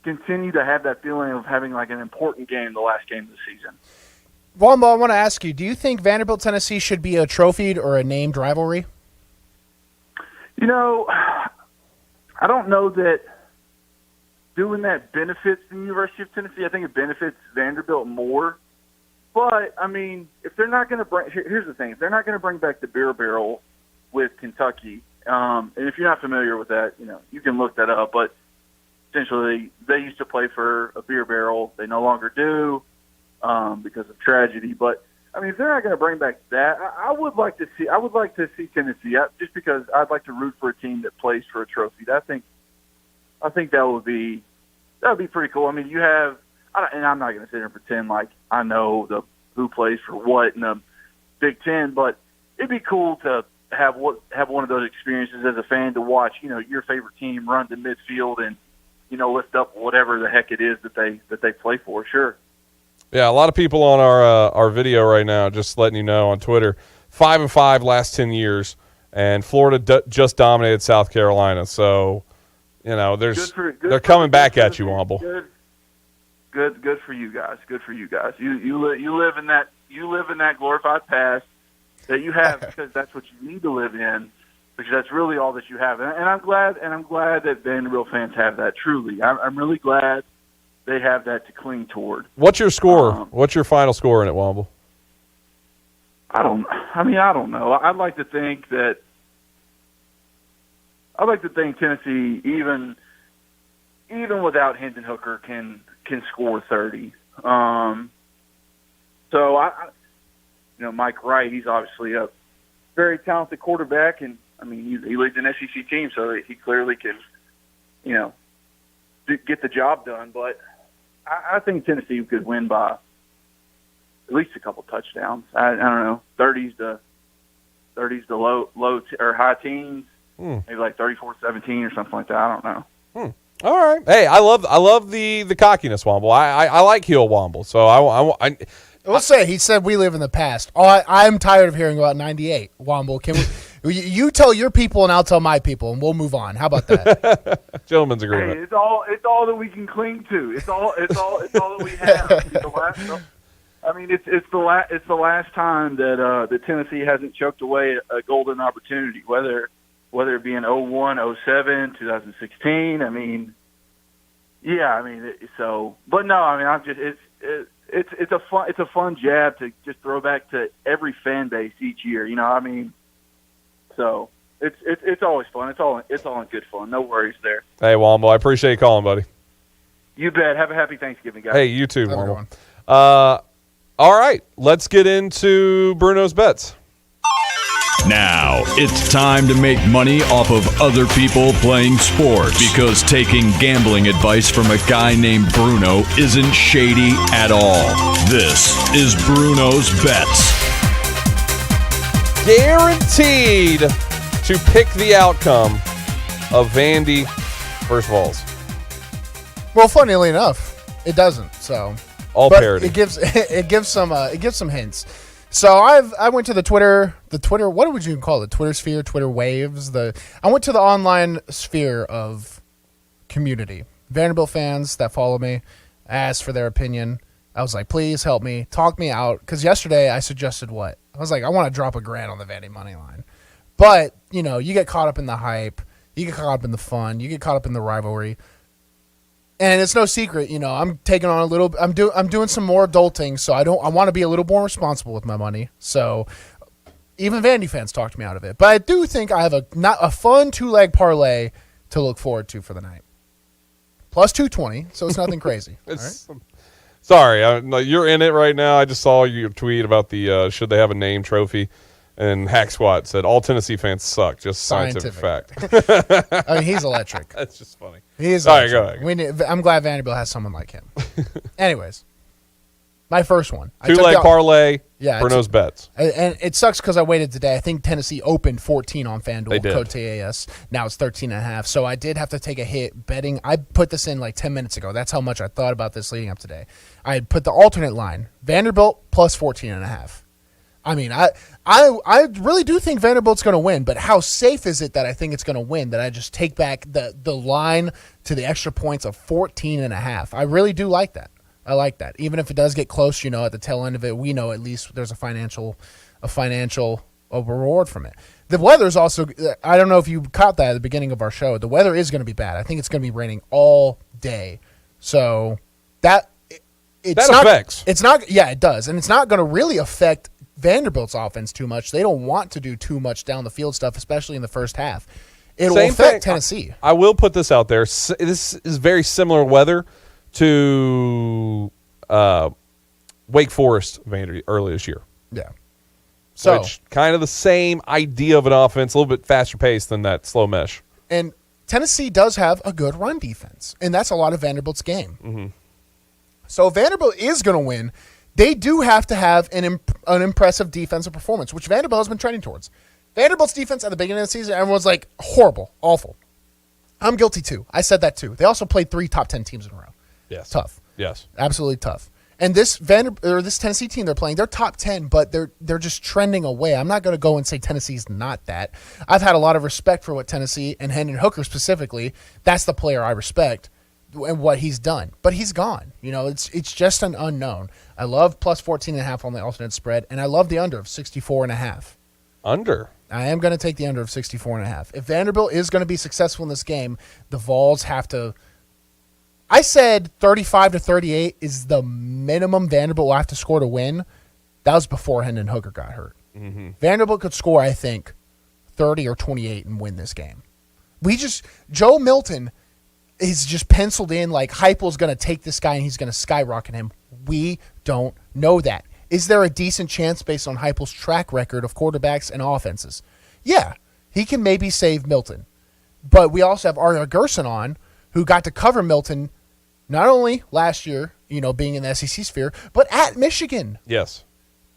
continue to have that feeling of having an important game, the last game of the season. Wombo, I want to ask you, do you think Vanderbilt-Tennessee should be a trophied or a named rivalry? I don't know that doing that benefits the University of Tennessee. I think it benefits Vanderbilt more. But, I mean, if they're not going to bring – here's the thing. If they're not going to bring back the beer barrel with Kentucky, And if you're not familiar with that, you can look that up. But essentially, they used to play for a beer barrel. They no longer do because of tragedy. But I mean, if they're not going to bring back that, I would like to see. I would like to see Tennessee, just because I'd like to root for a team that plays for a trophy. I think that would be pretty cool. I mean, you have, and I'm not going to sit here and pretend like I know who plays for what in the Big Ten, but it'd be cool to have one of those experiences as a fan to watch, your favorite team run to midfield and, lift up whatever the heck it is that they play for. Sure. Yeah, a lot of people on our video right now, just letting you know on Twitter, 5-5 last 10 years, and Florida just dominated South Carolina. So, they're coming back at you, Womble. Good for you guys. Good for you guys. You live in that glorified past that you have because that's what you need to live in, because that's really all that you have. And I'm glad that Vanderbilt fans have that. Truly, I'm really glad they have that to cling toward. What's your score? What's your final score in it, Womble? I don't know. I'd like to think Tennessee, even without Hendon Hooker, can score 30. So Mike Wright, he's obviously a very talented quarterback, and I mean he leads an SEC team, so he clearly can, get the job done. But I think Tennessee could win by at least a couple touchdowns. I don't know, 30s to low or high teens, maybe like 34-17 or something like that. I don't know. All right. Hey, I love the cockiness, Womble. I like heel Womble. So I We'll say he said we live in the past. I'm tired of hearing about 98. Womble, can we? You tell your people and I'll tell my people, and we'll move on. How about that? Gentleman's agreement. Hey, it's all that we can cling to. It's all that we have. I mean, it's the last time that Tennessee hasn't choked away a golden opportunity, whether it be in 01, 07, 2016. I mean, yeah. I mean, but no. I mean, it's a fun jab to just throw back to every fan base each year. I mean, so it's always fun. It's all in good fun. No worries there. Hey, Womble, I appreciate you calling, buddy. You bet. Have a happy Thanksgiving, guys. Hey, you too, Womble. All right, let's get into Bruno's bets. Now, it's time to make money off of other people playing sports, because taking gambling advice from a guy named Bruno isn't shady at all. This is Bruno's Bets. Guaranteed to pick the outcome of Vandy versus Vols. Well, funnily enough, it doesn't. So parody. It gives some hints. So I went to the Twitter, what would you call it? Twitter sphere, Twitter waves. I went to the online sphere of community. Vanderbilt fans that follow me asked for their opinion. I was like, please help me, talk me out. Because yesterday I suggested what? I was like, I want to drop $1,000 on the Vandy money line. But, you get caught up in the hype. You get caught up in the fun. You get caught up in the rivalry. And it's no secret, I'm taking on a little. I'm doing some more adulting, so I want to be a little more responsible with my money. So even Vandy fans talked me out of it, but I do think I have a fun 2-leg parlay to look forward to for the night. Plus 220, so it's nothing crazy. All right? Sorry, you're in it right now. I just saw your tweet about the should they have a name trophy. And Hack Squat said, all Tennessee fans suck. Just scientific fact. I mean, he's electric. That's just funny. He is electric. All right, go ahead. I'm glad Vanderbilt has someone like him. Anyways, my first one. 2-leg parlay, Bruno's bets. And it sucks because I waited today. I think Tennessee opened 14 on FanDuel. They did. Code TAS. Now it's 13.5. So I did have to take a hit betting. I put this in like 10 minutes ago. That's how much I thought about this leading up today. I had put the alternate line, Vanderbilt plus 14.5. I mean, I really do think Vanderbilt's going to win, but how safe is it that I think it's going to win that I just take back the line to the extra points of 14.5? I really do like that. I like that. Even if it does get close, at the tail end of it, we know at least there's a financial reward from it. The weather's also, I don't know if you caught that at the beginning of our show, the weather is going to be bad. I think it's going to be raining all day. So that affects. It's not, yeah, it does. And it's not going to really affect Vanderbilt's offense too much. They don't want to do too much down the field stuff, especially in the first half. It'll affect Tennessee. I will put this out there. This is very similar weather to Wake Forest Vanderbilt early this year. Yeah. So which kind of the same idea of an offense, a little bit faster paced than that slow mesh. And Tennessee does have a good run defense, and that's a lot of Vanderbilt's game. Mm-hmm. So if Vanderbilt is going to win, they do have to have an impressive defensive performance, which Vanderbilt has been trending towards. Vanderbilt's defense at the beginning of the season, everyone's like, horrible, awful. I'm guilty too. I said that too. They also played 3 top 10 teams in a row. Yes. Tough. Yes. Absolutely tough. And this Tennessee team they're playing, they're top 10, but they're just trending away. I'm not going to go and say Tennessee's not that. I've had a lot of respect for what Tennessee and Hendon Hooker specifically. That's the player I respect and what he's done. But he's gone. You know, it's just an unknown. I love plus 14.5 on the alternate spread, and I love the under of 64.5. Under? I am going to take the under of 64.5. If Vanderbilt is going to be successful in this game, the Vols have to. I said 35-38 is the minimum Vanderbilt will have to score to win. That was before Hendon Hooker got hurt. Mm-hmm. Vanderbilt could score, I think, 30 or 28 and win this game. Joe Milton is just penciled in like Heupel's going to take this guy and he's going to skyrocket him. We don't know that. Is there a decent chance based on Heupel's track record of quarterbacks and offenses? Yeah, he can maybe save Milton. But we also have Arthur Gerson on, who got to cover Milton not only last year, you know, being in the SEC sphere, but at Michigan. Yes.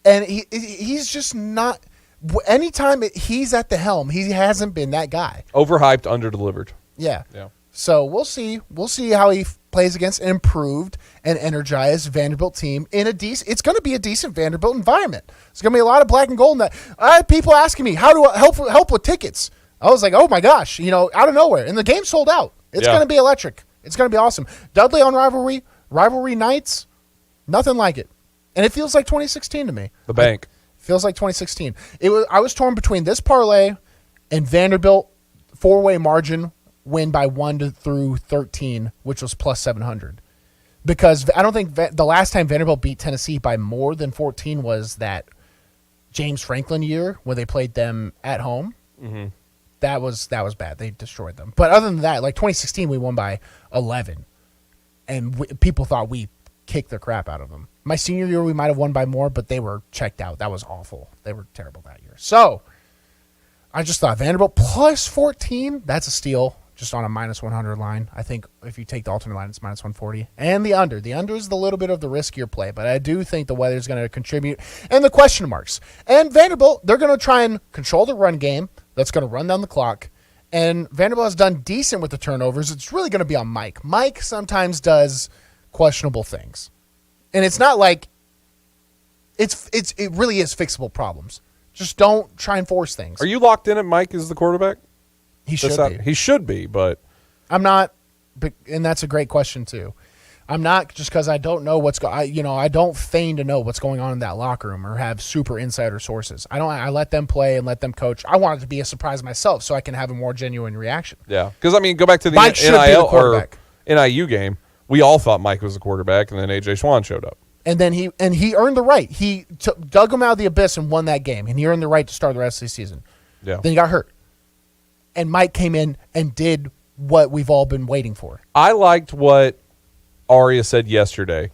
And he's just not – anytime he's at the helm, he hasn't been that guy. Overhyped, underdelivered. Yeah. Yeah. So we'll see. We'll see how he plays against an improved and energized Vanderbilt team in a decent. It's going to be a decent Vanderbilt environment. There's going to be a lot of black and gold in that. I had people asking me how do I help with tickets. I was like, oh my gosh, you know, out of nowhere, and the game sold out. It's going to be electric. It's going to be awesome. Dudley on rivalry nights, nothing like it, and it feels like 2016 to me. The bank feels like 2016. I was torn between this parlay and Vanderbilt 4-way margin. Win by 1 through 13, which was plus 700. Because I don't think the last time Vanderbilt beat Tennessee by more than 14 was that James Franklin year when they played them at home. Mm-hmm. That was bad. They destroyed them. But other than that, like 2016, we won by 11. And people thought we kicked the crap out of them. My senior year, we might have won by more, but they were checked out. That was awful. They were terrible that year. So I just thought Vanderbilt plus 14, that's a steal. Just on a minus 100 line. I think if you take the alternate line, it's minus 140. And the under. The under is the little bit of the riskier play, but I do think the weather is going to contribute. And the question marks. And Vanderbilt, they're going to try and control the run game. That's going to run down the clock. And Vanderbilt has done decent with the turnovers. It's really going to be on Mike. Mike sometimes does questionable things. And it's not like it really is fixable problems. Just don't try and force things. Are you locked in at Mike as the quarterback? He should be. He should be, but I'm not. And that's a great question too. I'm not just because I don't know what's going. I don't feign to know what's going on in that locker room or have super insider sources. I don't. I let them play and let them coach. I want it to be a surprise myself so I can have a more genuine reaction. Yeah, because I mean, go back to the Mike NIL or NIU game. We all thought Mike was the quarterback, and then AJ Swan showed up. And then he earned the right. He dug him out of the abyss and won that game, and he earned the right to start the rest of the season. Yeah. Then he got hurt. And Mike came in and did what we've all been waiting for. I liked what Aria said yesterday.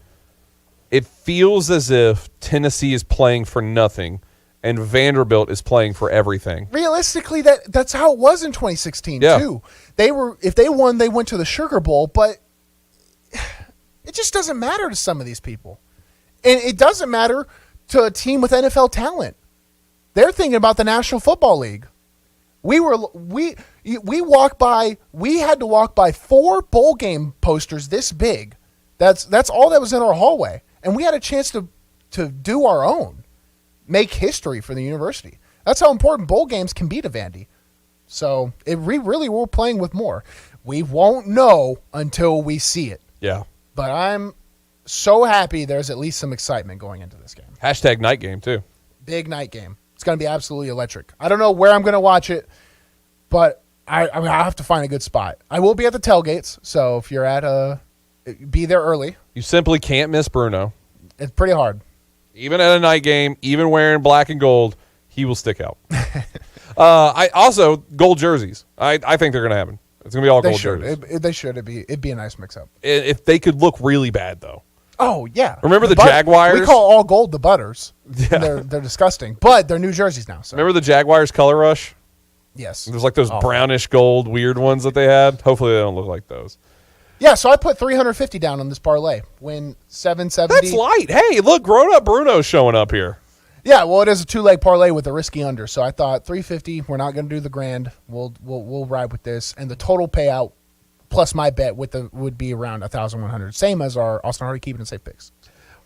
It feels as if Tennessee is playing for nothing and Vanderbilt is playing for everything. Realistically, that's how it was in 2016 too. If they won, they went to the Sugar Bowl, but it just doesn't matter to some of these people. And it doesn't matter to a team with NFL talent. They're thinking about the National Football League. We had to walk by 4 bowl game posters this big. That's all that was in our hallway. And we had a chance to do our own. Make history for the university. That's how important bowl games can be to Vandy. So we're playing with more. We won't know until we see it. Yeah. But I'm so happy there's at least some excitement going into this game. # night game too. Big night game. It's going to be absolutely electric. I don't know where I'm going to watch it, but I have to find a good spot. I will be at the tailgates, so if you're be there early. You simply can't miss Bruno. It's pretty hard. Even at a night game, even wearing black and gold, he will stick out. I also gold jerseys. I think they're going to happen. It's going to be all gold jerseys. They should. It'd be a nice mix-up. If they could look really bad, though. Oh, yeah. Remember the Jaguars? We call all gold the Butters. Yeah. They're disgusting. But they're new jerseys now. So. Remember the Jaguars color rush? Yes. There's like those brownish gold weird ones that they had. Hopefully they don't look like those. Yeah, so I put $350 down on this parlay. Win $770. That's light. Hey, look, grown-up Bruno's showing up here. Yeah, well, it is a 2-leg parlay with a risky under. So I thought $350. We're not going to do the grand. We'll ride with this, and the total payout plus my bet would be around $1,100. Same as our Austin Hardy Keeping It Safe picks.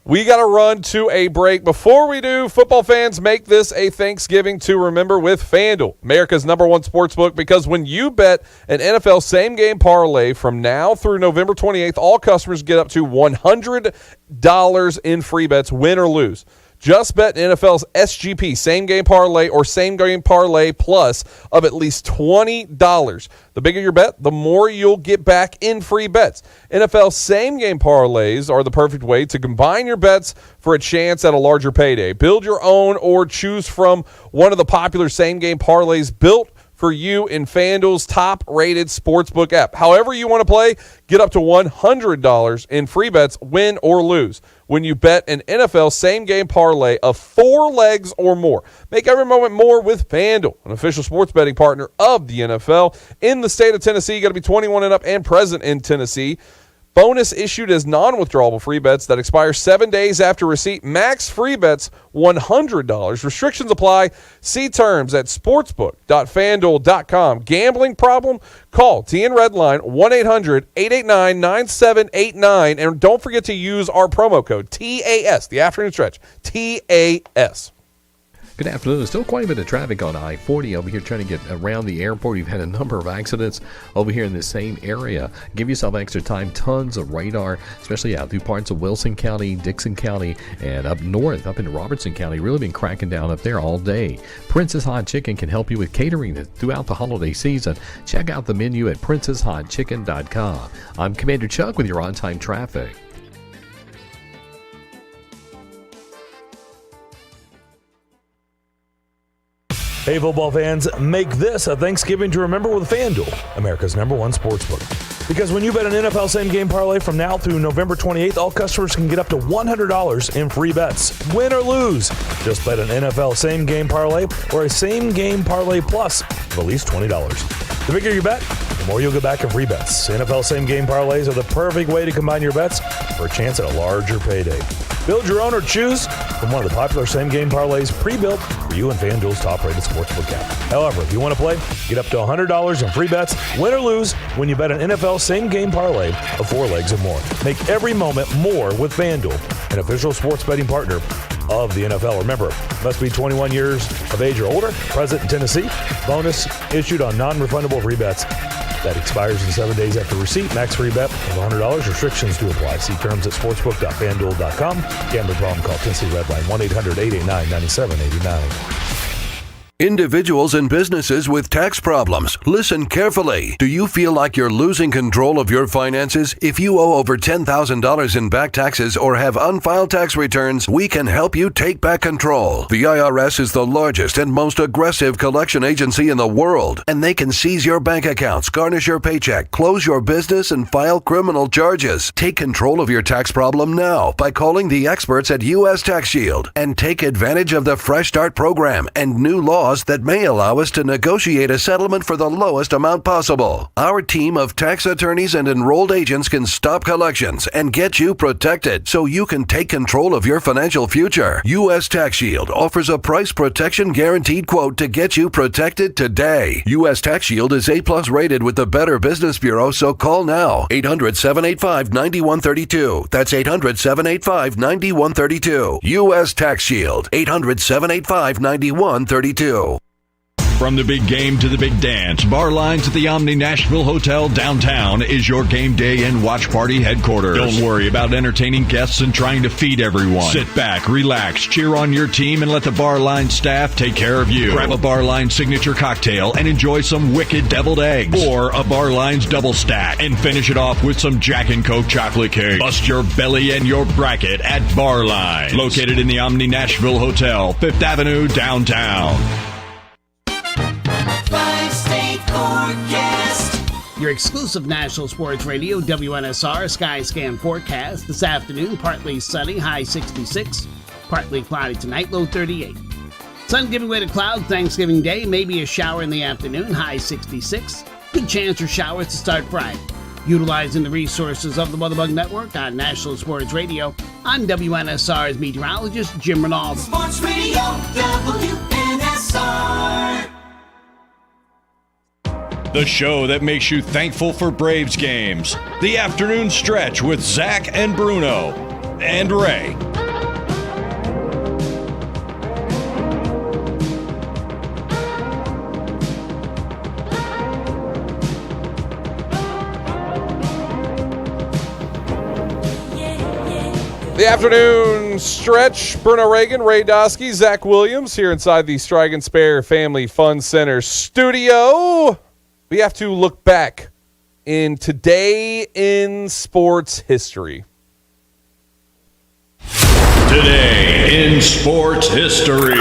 We got to run to a break. Before we do, football fans, make this a Thanksgiving to remember with FanDuel, America's #1 sportsbook, because when you bet an NFL same-game parlay from now through November 28th, all customers get up to $100 in free bets, win or lose. Just bet NFL's SGP, same-game parlay or same-game parlay plus of at least $20. The bigger your bet, the more you'll get back in free bets. NFL same-game parlays are the perfect way to combine your bets for a chance at a larger payday. Build your own or choose from one of the popular same-game parlays built for you in FanDuel's top-rated sportsbook app. However you want to play, get up to $100 in free bets, win or lose, when you bet an NFL same-game parlay of 4 legs or more. Make every moment more with FanDuel, an official sports betting partner of the NFL. In the state of Tennessee, you got to be 21 and up and present in Tennessee. Bonus issued as non-withdrawable free bets that expire 7 days after receipt. Max free bets, $100. Restrictions apply. See terms at sportsbook.fanduel.com. Gambling problem? Call TN Redline 1-800-889-9789. And don't forget to use our promo code TAS, the afternoon stretch, TAS. Good afternoon. There's still quite a bit of traffic on I-40 over here trying to get around the airport. We've had a number of accidents over here in this same area. Give yourself extra time. Tons of radar, especially out through parts of Wilson County, Dixon County, and up north, up in Robertson County. Really been cracking down up there all day. Princess Hot Chicken can help you with catering throughout the holiday season. Check out the menu at princesshotchicken.com. I'm Commander Chuck with your on-time traffic. Hey, football fans, make this a Thanksgiving to remember with FanDuel, America's #1 sportsbook. Because when you bet an NFL same-game parlay from now through November 28th, all customers can get up to $100 in free bets, win or lose. Just bet an NFL same-game parlay or a same-game parlay plus of at least $20. The bigger you bet, the more you'll get back in free bets. NFL same-game parlays are the perfect way to combine your bets for a chance at a larger payday. Build your own or choose from one of the popular same-game parlays pre-built for you in FanDuel's top-rated sportsbook app. However, if you want to play, get up to $100 in free bets, win or lose, when you bet an NFL same-game parlay of 4 legs or more. Make every moment more with FanDuel, an official sports betting partner of the NFL. Remember, must be 21 years of age or older, present in Tennessee. Bonus issued on non-refundable free bets. That expires in 7 days after receipt. Max free bet of $100. Restrictions do apply. See terms at sportsbook.fanduel.com. Gambling problem? Call Tennessee Redline 1-800-889-9789. Individuals and businesses with tax problems, listen carefully. Do you feel like you're losing control of your finances? If you owe over $10,000 in back taxes or have unfiled tax returns, we can help you take back control. The IRS is the largest and most aggressive collection agency in the world, and they can seize your bank accounts, garnish your paycheck, close your business, and file criminal charges. Take control of your tax problem now by calling the experts at U.S. Tax Shield and take advantage of the Fresh Start program and new laws that may allow us to negotiate a settlement for the lowest amount possible. Our team of tax attorneys and enrolled agents can stop collections and get you protected so you can take control of your financial future. U.S. Tax Shield offers a price protection guaranteed quote to get you protected today. U.S. Tax Shield is A+ rated with the Better Business Bureau, so call now. 800-785-9132. That's 800-785-9132. U.S. Tax Shield. 800-785-9132. From the big game to the big dance, bar lines at the Omni Nashville Hotel downtown is your game day and watch party headquarters. Don't worry about entertaining guests and trying to feed everyone. Sit back, relax, cheer on your team, and let the bar line staff take care of you. Grab a bar line signature cocktail and enjoy some wicked deviled eggs or a bar line's double stack, and finish it off with some Jack and Coke chocolate cake. Bust your belly and your bracket at Bar Lines, located in the Omni Nashville Hotel, 5th Avenue, downtown. Five-state forecast. Your exclusive National Sports Radio, WNSR Skyscan forecast. This afternoon, partly sunny, high 66. Partly cloudy tonight, low 38. Sun giving way to cloud Thanksgiving Day. Maybe a shower in the afternoon, high 66. Good chance for showers to start Friday. Utilizing the resources of the WeatherBug Network on National Sports Radio, I'm WNSR's meteorologist, Jim Rinaldi. Sports Radio, WNSR. The show that makes you thankful for Braves games. The afternoon stretch with Zach and Bruno and Ray. The afternoon stretch. Bruno Reagan, Ray Dosky, Zach Williams here inside the Strike and Spare Family Fun Center studio. We have to look back in today in sports history. Today in sports history.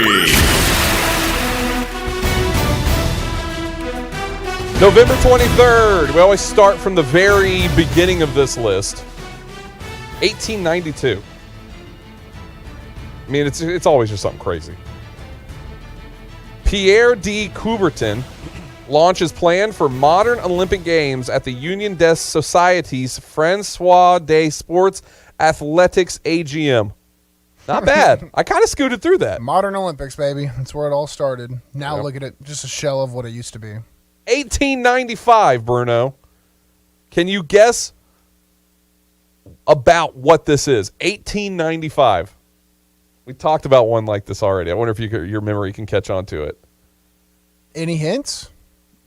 November 23rd. We always start from the very beginning of this list. 1892. I mean, it's always just something crazy. Pierre de Coubertin launches plan for modern Olympic Games at the Union des Societés François des Sports Athletics AGM. Not bad. I kind of scooted through that. Modern Olympics, baby. That's where it all started. Now look at it, just a shell of what it used to be. 1895, Bruno. Can you guess about what this is? 1895. We talked about one like this already. I wonder if your memory can catch on to it. Any hints?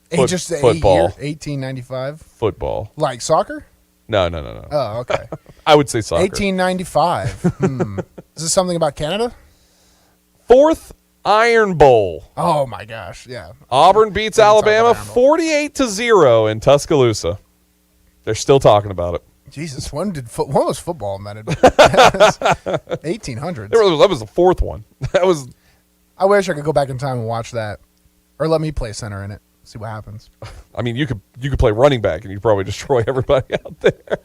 Football. 1895. Football. Like soccer? No. Oh, okay. I would say soccer. 1895. Is this something about Canada? Fourth Iron Bowl. Oh, my gosh. Yeah. Auburn beats Alabama 48-0 in Tuscaloosa. They're still talking about it. Jesus, when was football invented? 1800s. That was the fourth one. I wish I could go back in time and watch that. Or let me play center in it. See what happens. I mean, you could play running back and you'd probably destroy everybody out there.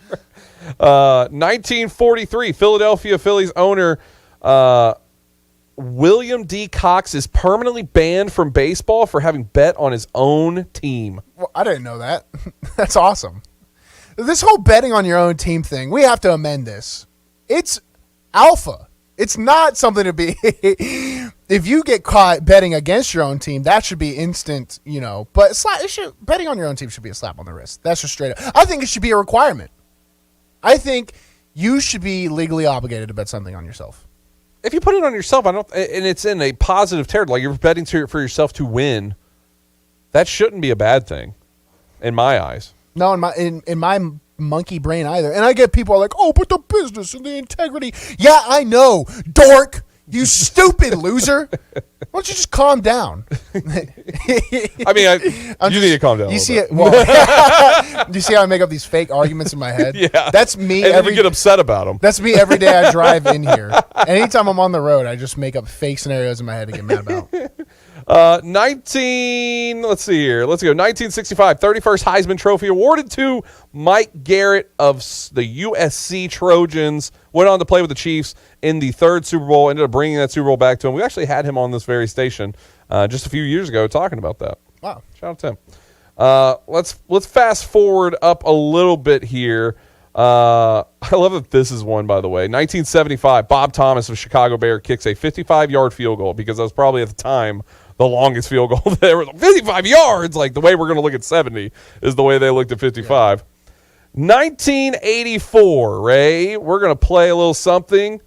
1943, Philadelphia Phillies owner William D. Cox is permanently banned from baseball for having bet on his own team. Well, I didn't know that. That's awesome. This whole betting on your own team thing, we have to amend this. It's alpha. It's not something to be... If you get caught betting against your own team, that should be instant, But betting on your own team should be a slap on the wrist. That's just straight up. I think it should be a requirement. I think you should be legally obligated to bet something on yourself. If you put it on yourself, and it's in a positive territory, like you're betting for yourself to win, that shouldn't be a bad thing, in my eyes. No, in my monkey brain either. And I get people are like, oh, but the business and the integrity. Yeah, I know, dork. You stupid loser. Why don't you just calm down? I mean, you need to calm down. You see it? Well, do you see how I make up these fake arguments in my head? Yeah. That's me. And then you get upset about them. That's me every day I drive in here. Anytime I'm on the road, I just make up fake scenarios in my head to get mad about. Let's see here. Let's go. 1965, 31st Heisman Trophy awarded to Mike Garrett of the USC Trojans. Went on to play with the Chiefs in the third Super Bowl. Ended up bringing that Super Bowl back to him. We actually had him on this very station just a few years ago talking about that. Wow. Shout out to him. Let's fast forward up a little bit here. I love that this is one, by the way. 1975, Bob Thomas of Chicago Bear kicks a 55-yard field goal because that was probably at the time the longest field goal there. 55 yards, like the way we're going to look at 70 is the way they looked at 55. Yeah. 1984, Ray, we're going to play a little something.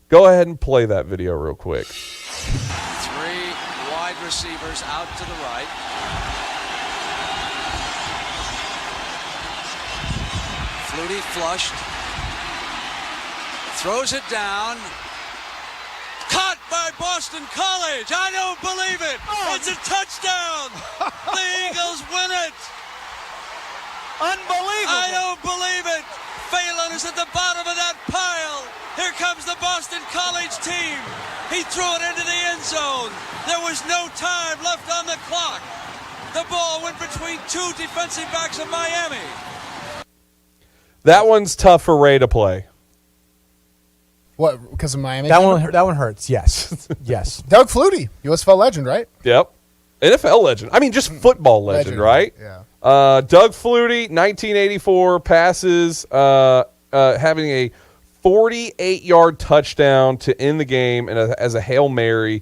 Go ahead and play that video real quick. Three wide receivers out to the right. Flutie flushed. Throws it down. Caught by Boston College. I don't believe it. It's a touchdown. The Eagles win it. Unbelievable. I don't believe it. Phelan is at the bottom of that pile. Here comes the Boston College team. He threw it into the end zone. There was no time left on the clock. The ball went between two defensive backs of Miami. That one's tough for Ray to play. What, because of Miami? That one hurts, yes. Yes. Doug Flutie, USFL legend, right? Yep. NFL legend. I mean, just football legend, right? Yeah. Doug Flutie, 1984, passes, having a 48-yard touchdown to end the game and as a Hail Mary.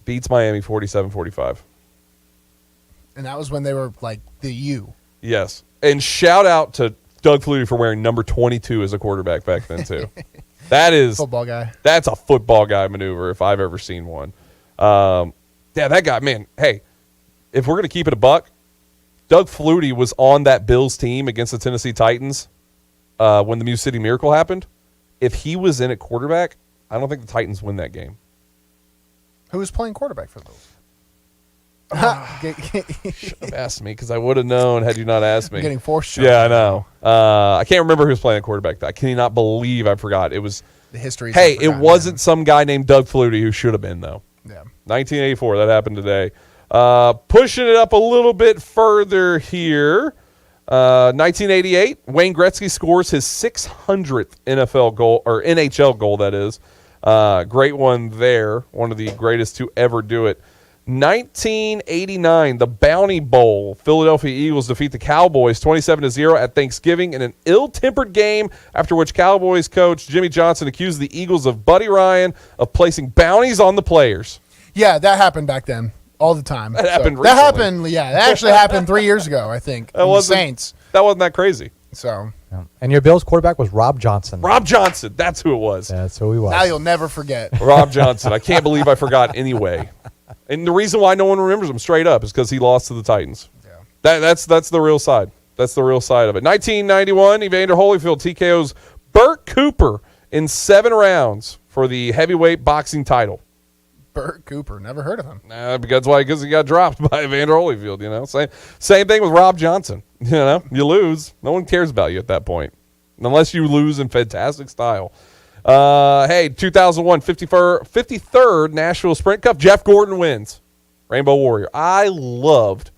Beats Miami 47-45. And that was when they were like the U. Yes. And shout out to Doug Flutie for wearing number 22 as a quarterback back then, too. That is football guy. That's a football guy maneuver if I've ever seen one. Yeah, that guy, man, hey, if we're going to keep it a buck, Doug Flutie was on that Bills team against the Tennessee Titans when the Music City Miracle happened. If he was in at quarterback, I don't think the Titans win that game. Who was playing quarterback for the Bills? Should have asked me because I would have known had you not asked me. I'm getting forced. Yeah, I know. I can't remember who was playing quarterback. I cannot believe I forgot. It was the history. Hey, it wasn't some guy named Doug Flutie who should have been though. Yeah, 1984. That happened today. Pushing it up a little bit further here. 1988. Wayne Gretzky scores his 600th NFL goal or NHL goal. That is great one there. One of the greatest to ever do it. 1989, the Bounty Bowl. Philadelphia Eagles defeat the Cowboys 27-0 at Thanksgiving in an ill-tempered game, after which Cowboys coach Jimmy Johnson accused the Eagles of Buddy Ryan of placing bounties on the players. Yeah, that happened back then all the time. That happened recently. That happened, yeah. That actually happened 3 years ago, I think. That wasn't Saints. That wasn't that crazy. So. And your Bills quarterback was Rob Johnson. Rob Johnson. That's who it was. That's who he was. Now you'll never forget. Rob Johnson. I can't believe I forgot anyway. And the reason why no one remembers him straight up is because he lost to the Titans. Yeah. That's the real side. That's the real side of it. 1991, Evander Holyfield TKO's Burt Cooper in 7 rounds for the heavyweight boxing title. Burt Cooper, never heard of him. Because he got dropped by Evander Holyfield. You know, same thing with Rob Johnson. You know, you lose, no one cares about you at that point, unless you lose in fantastic style. Hey, 2001 53rd Nashville Sprint Cup. Jeff Gordon wins. Rainbow Warrior. I loved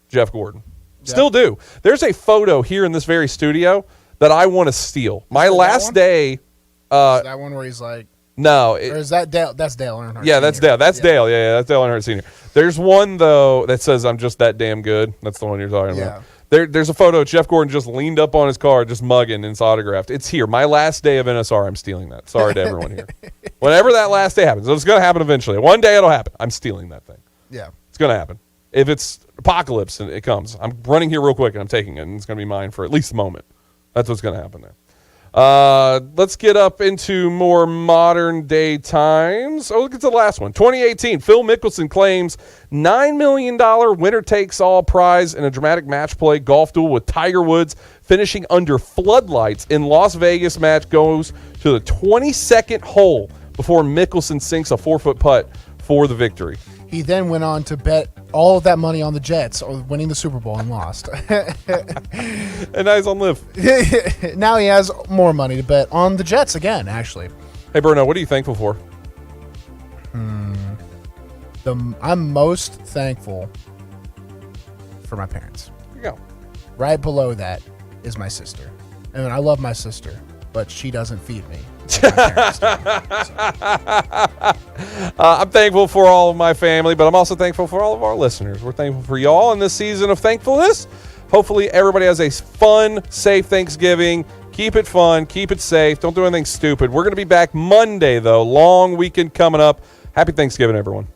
Jeff Gordon. Yeah. Still do. There's a photo here in this very studio that I want to steal. My last day. Is that one where he's like. No. Or is that Dale? That's Dale Earnhardt. Yeah, that's Dale. That's Dale. Yeah, that's Dale Earnhardt Sr. There's one, though, that says, I'm just that damn good. That's the one you're talking about. There's a photo of Jeff Gordon just leaned up on his car, just mugging, and it's autographed. It's here. My last day of NSR, I'm stealing that. Sorry to everyone here. Whenever that last day happens, it's going to happen eventually. One day it'll happen. I'm stealing that thing. Yeah. It's going to happen. If it's apocalypse and it comes, I'm running here real quick and I'm taking it, and it's going to be mine for at least a moment. That's what's going to happen there. Let's get up into more modern day times. Oh, look at the last one. 2018, Phil Mickelson claims $9 million winner-takes-all prize in a dramatic match play golf duel with Tiger Woods, finishing under floodlights in Las Vegas. Match goes to the 22nd hole before Mickelson sinks a 4-foot putt for the victory. He then went on to bet all of that money on the Jets, or winning the Super Bowl, and lost. And now he's on live. Now he has more money to bet on the Jets again, actually. Hey, Bruno, what are you thankful for? I'm most thankful for my parents. There you go. Right below that is my sister. And I love my sister, but she doesn't feed me. I'm thankful for all of my family, but I'm also thankful for all of our listeners. We're thankful for y'all in this season of thankfulness. Hopefully everybody has a fun, safe Thanksgiving. Keep it fun. Keep it safe. Don't do anything stupid. We're going to be back Monday, though. Long weekend coming up. Happy Thanksgiving, everyone.